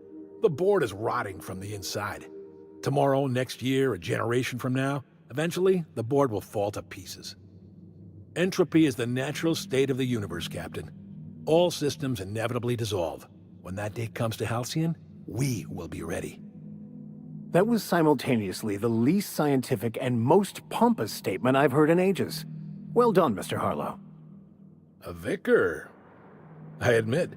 The board is rotting from the inside. Tomorrow, next year, a generation from now, eventually, the board will fall to pieces. Entropy is the natural state of the universe, Captain. All systems inevitably dissolve. When that day comes to Halcyon, we will be ready. That was simultaneously the least scientific and most pompous statement I've heard in ages. Well done, Mr. Harlow. A vicar? I admit,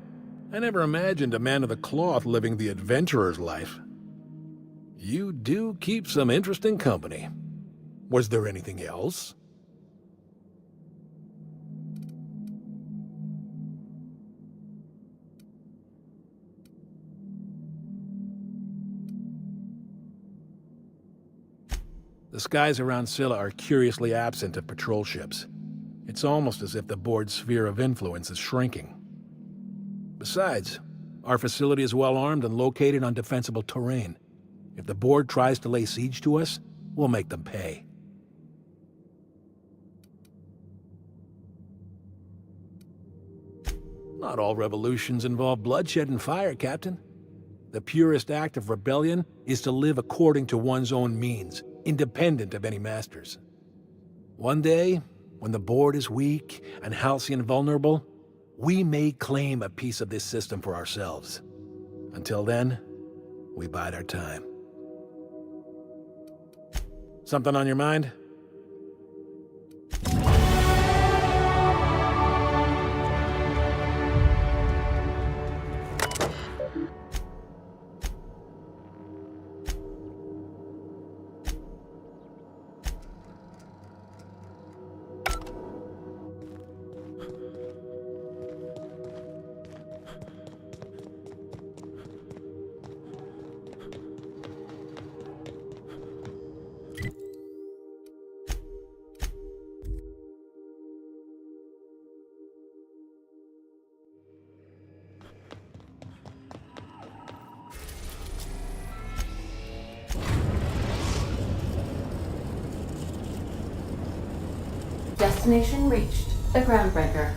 I never imagined a man of the cloth living the adventurer's life. You do keep some interesting company. Was there anything else? The skies around Scylla are curiously absent of patrol ships. It's almost as if the board's sphere of influence is shrinking. Besides, our facility is well armed and located on defensible terrain. If the board tries to lay siege to us, we'll make them pay. Not all revolutions involve bloodshed and fire, Captain. The purest act of rebellion is to live according to one's own means, independent of any masters. One day, when the board is weak and Halcyon vulnerable, we may claim a piece of this system for ourselves. Until then, we bide our time. Something on your mind? Destination reached. The Groundbreaker.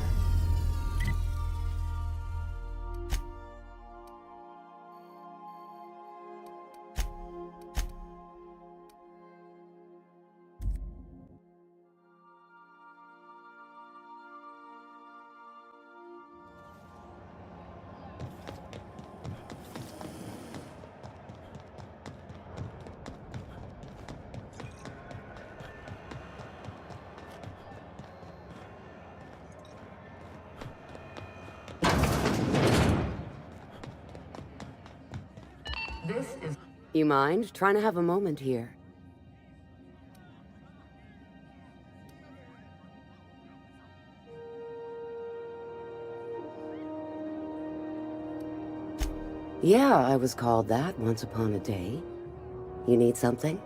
You mind trying to have a moment here? Yeah, I was called that once upon a day. You need something?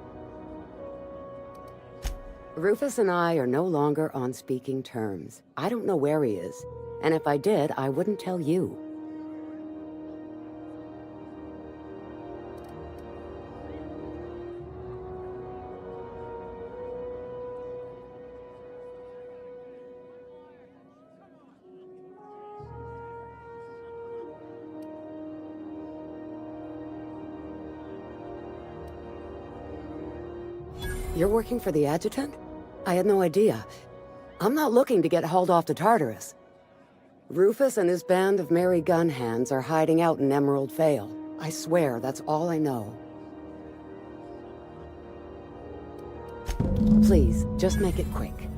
Rufus and I are no longer on speaking terms. I don't know where he is, and if I did, I wouldn't tell you. You're working for the adjutant? I had no idea. I'm not looking to get hauled off to Tartarus. Rufus and his band of merry gun hands are hiding out in Emerald Vale. I swear, that's all I know. Please, just make it quick.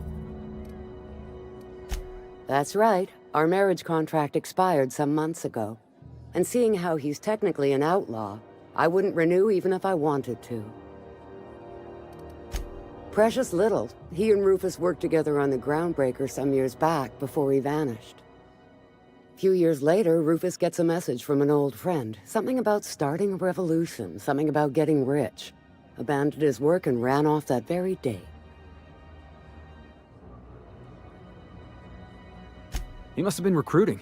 That's right. Our marriage contract expired some months ago. And seeing how he's technically an outlaw, I wouldn't renew even if I wanted to. Precious little. He and Rufus worked together on the Groundbreaker some years back before he vanished. A few years later, Rufus gets a message from an old friend. Something about starting a revolution, something about getting rich. Abandoned his work and ran off that very day. He must have been recruiting,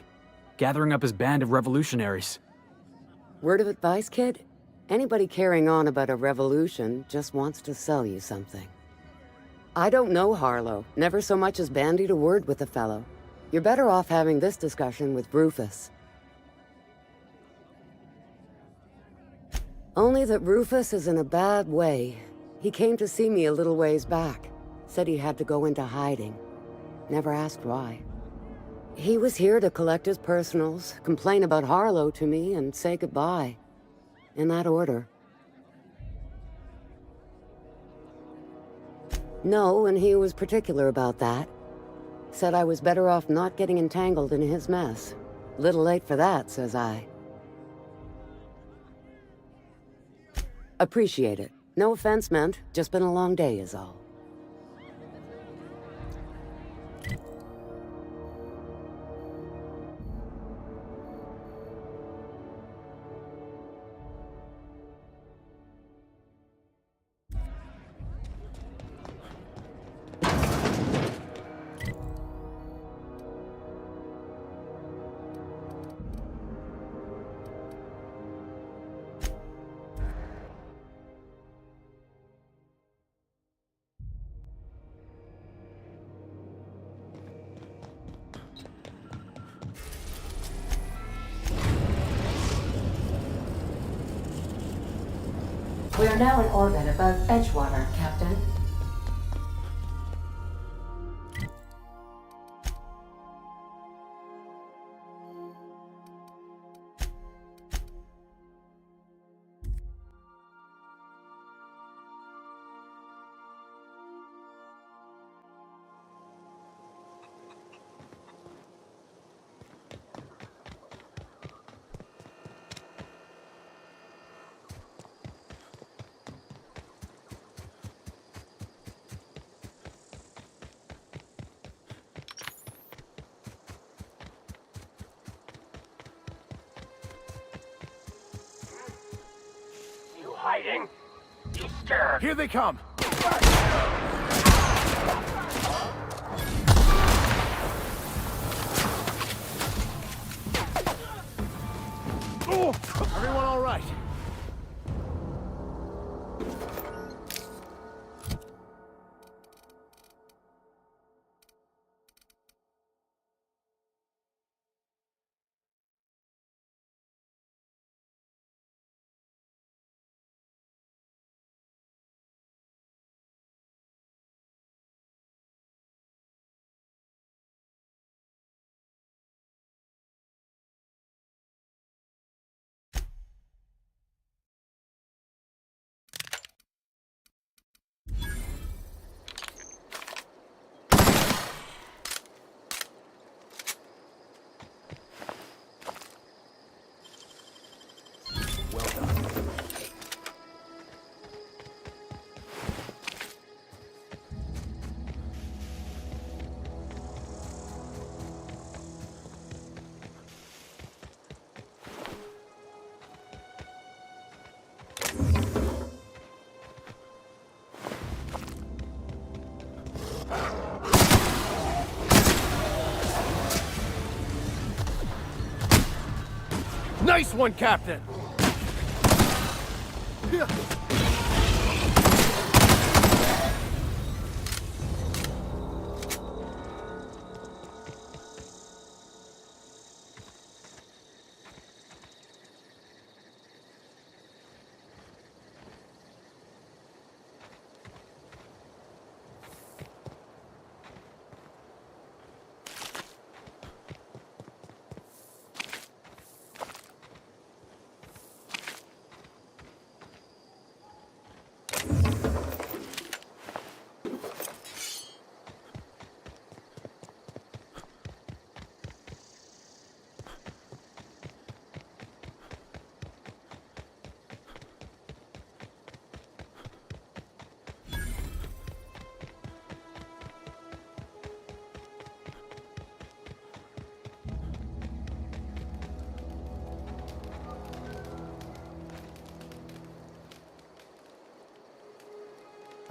gathering up his band of revolutionaries. Word of advice, kid? Anybody carrying on about a revolution just wants to sell you something. I don't know Harlow, never so much as bandied a word with the fellow. You're better off having this discussion with Rufus. Only that Rufus is in a bad way. He came to see me a little ways back. Said he had to go into hiding. Never asked why. He was here to collect his personals, complain about Harlow to me, and say goodbye. In that order. No, and he was particular about that. Said I was better off not getting entangled in his mess. Little late for that, says I. Appreciate it. No offense meant, just been a long day is all. We are now in orbit above Edgewater, Captain. Hiding? You scared? Here they come! Oh! Everyone all right? Nice one, Captain!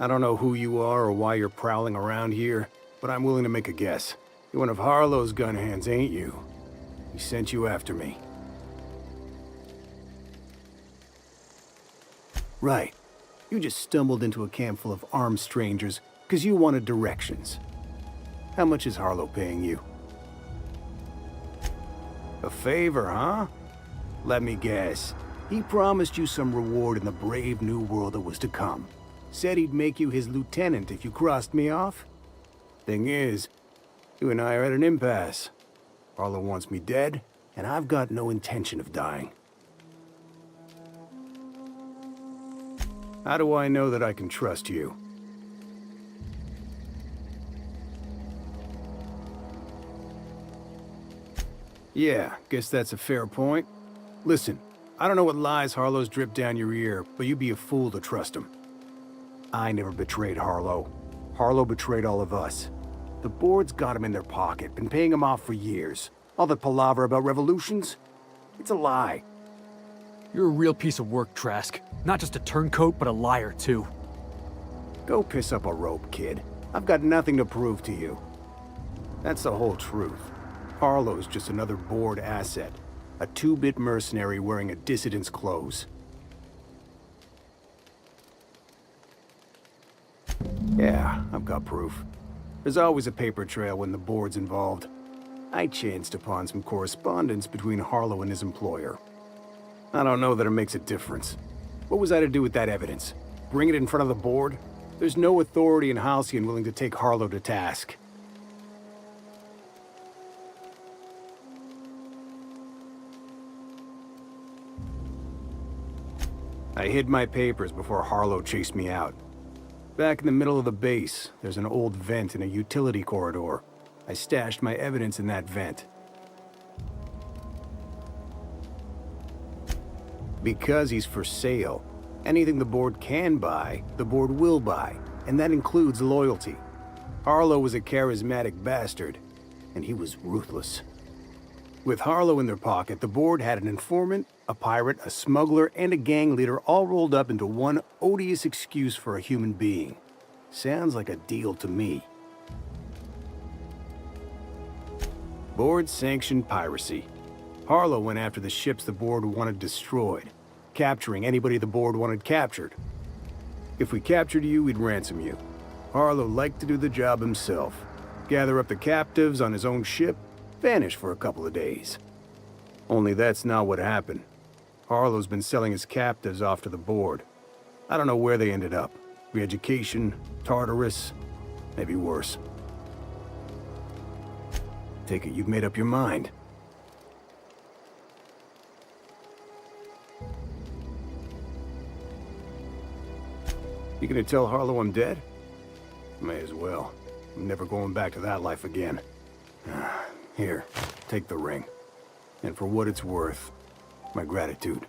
I don't know who you are or why you're prowling around here, but I'm willing to make a guess. You're one of Harlow's gun hands, ain't you? He sent you after me. Right. You just stumbled into a camp full of armed strangers because you wanted directions. How much is Harlow paying you? A favor, huh? Let me guess. He promised you some reward in the brave new world that was to come. Said he'd make you his lieutenant if you crossed me off. Thing is, you and I are at an impasse. Harlow wants me dead, and I've got no intention of dying. How do I know that I can trust you? Yeah, guess that's a fair point. Listen, I don't know what lies Harlow's dripped down your ear, but you'd be a fool to trust him. I never betrayed Harlow. Harlow betrayed all of us. The board's got him in their pocket, been paying him off for years. All that palaver about revolutions? It's a lie. You're a real piece of work, Trask. Not just a turncoat, but a liar, too. Go piss up a rope, kid. I've got nothing to prove to you. That's the whole truth. Harlow's just another board asset. A two-bit mercenary wearing a dissident's clothes. Yeah, I've got proof. There's always a paper trail when the board's involved. I chanced upon some correspondence between Harlow and his employer. I don't know that it makes a difference. What was I to do with that evidence? Bring it in front of the board? There's no authority in Halcyon willing to take Harlow to task. I hid my papers before Harlow chased me out. Back in the middle of the base, there's an old vent in a utility corridor. I stashed my evidence in that vent. Because he's for sale, anything the board can buy, the board will buy, and that includes loyalty. Harlow was a charismatic bastard, and he was ruthless. With Harlow in their pocket, the board had an informant, a pirate, a smuggler, and a gang leader all rolled up into one odious excuse for a human being. Sounds like a deal to me. Board sanctioned piracy. Harlow went after the ships the board wanted destroyed, capturing anybody the board wanted captured. If we captured you, we'd ransom you. Harlow liked to do the job himself. Gather up the captives on his own ship, vanish for a couple of days. Only that's not what happened. Harlow's been selling his captives off to the board. I don't know where they ended up. Re-education, Tartarus, maybe worse. Take it you've made up your mind. You gonna tell Harlow I'm dead? May as well. I'm never going back to that life again. Here, take the ring. And for what it's worth, my gratitude.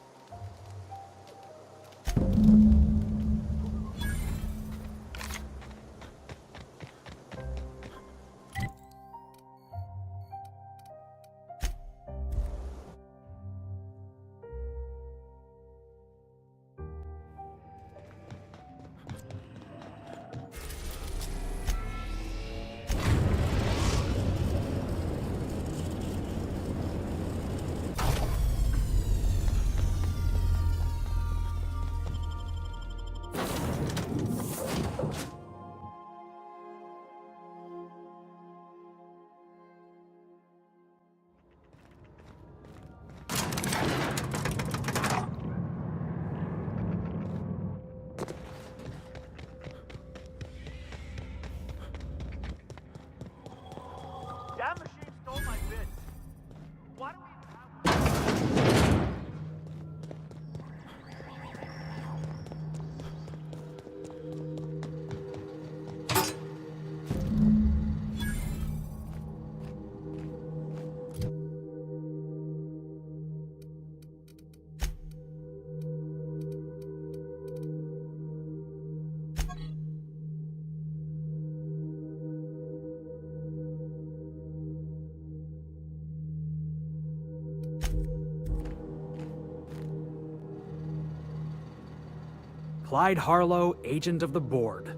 That machine stole my bits. Why do we Clyde Harlow, agent of the board.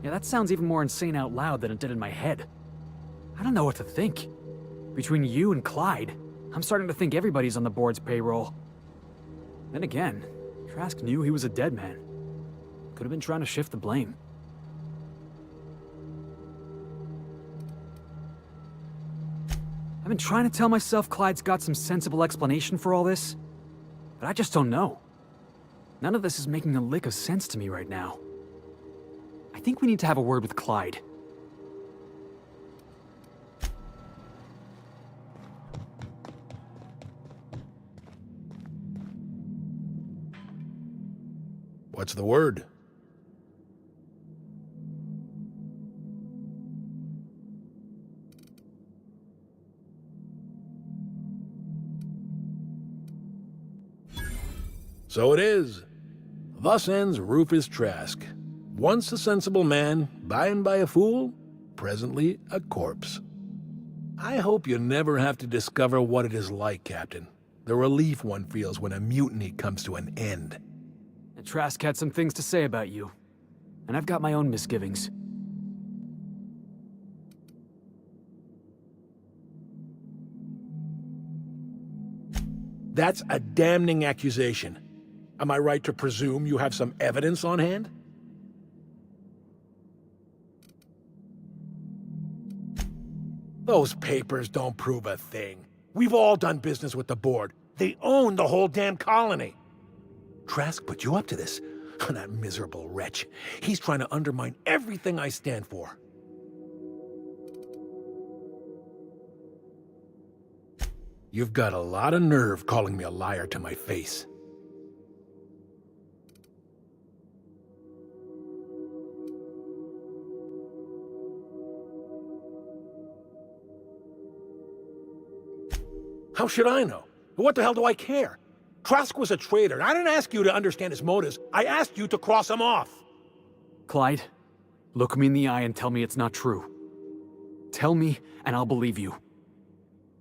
Yeah, that sounds even more insane out loud than it did in my head. I don't know what to think. Between you and Clyde, I'm starting to think everybody's on the board's payroll. Then again, Trask knew he was a dead man. Could have been trying to shift the blame. I've been trying to tell myself Clyde's got some sensible explanation for all this. but I just don't know. None of this is making a lick of sense to me right now. I think we need to have a word with Clyde. What's the word? So it is. Thus ends Rufus Trask. Once a sensible man, by and by a fool, presently a corpse. I hope you never have to discover what it is like, Captain. The relief one feels when a mutiny comes to an end. And Trask had some things to say about you. And I've got my own misgivings. That's a damning accusation. Am I right to presume you have some evidence on hand? Those papers don't prove a thing. We've all done business with the board. They own the whole damn colony. Trask put you up to this. That miserable wretch. He's trying to undermine everything I stand for. You've got a lot of nerve calling me a liar to my face. How should I know? What the hell do I care? Trask was a traitor, and I didn't ask you to understand his motives. I asked you to cross him off. Clyde, look me in the eye and tell me it's not true. Tell me, and I'll believe you.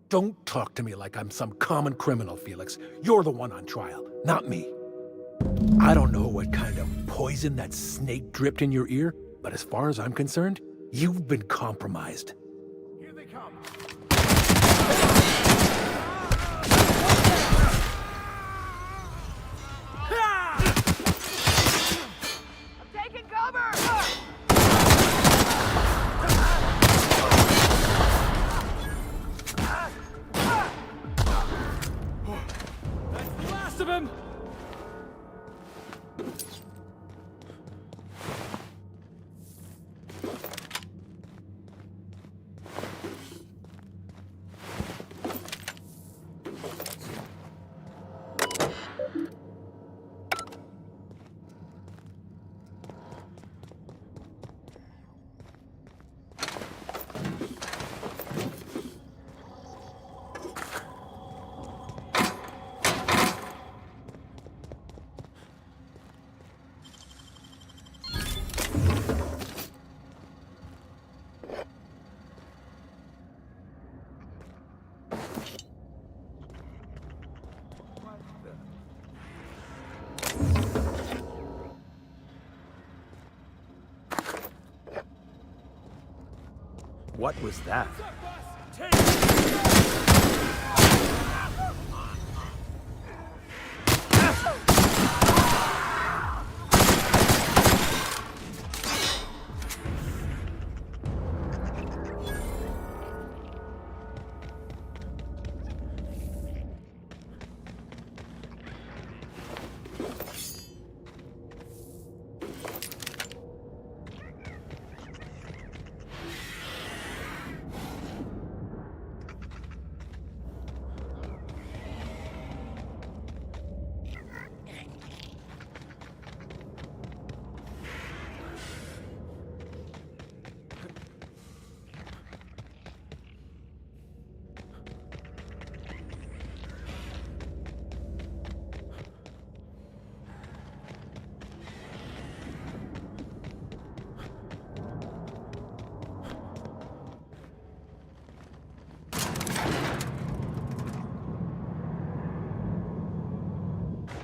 Don't talk to me like I'm some common criminal, Felix. You're the one on trial, not me. I don't know what kind of poison that snake dripped in your ear, but as far as I'm concerned, you've been compromised. Here they come. Of him! What was that?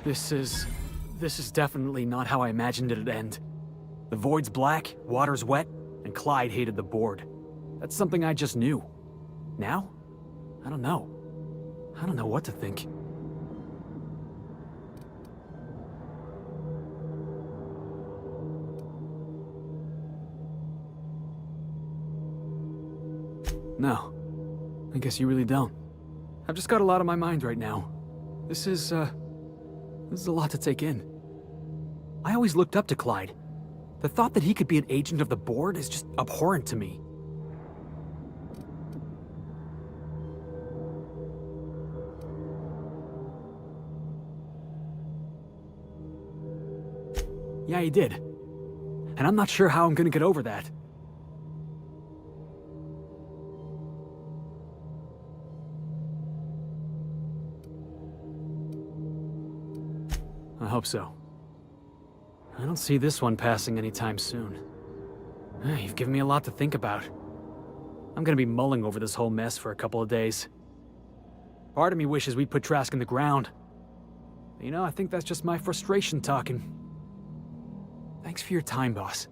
This is definitely not how I imagined it'd end. The void's black, water's wet, and Clyde hated the board. That's something I just knew. Now? I don't know. I don't know what to think. No. I guess you really don't. I've just got a lot on my mind right now. This is This is a lot to take in. I always looked up to Clyde. The thought that he could be an agent of the board is just abhorrent to me. Yeah, he did. And I'm not sure how I'm gonna get over that. I hope so. I don't see this one passing anytime soon. You've given me a lot to think about. I'm gonna be mulling over this whole mess for a couple of days. Part of me wishes we'd put Trask in the ground. You know, I think that's just my frustration talking. Thanks for your time, boss.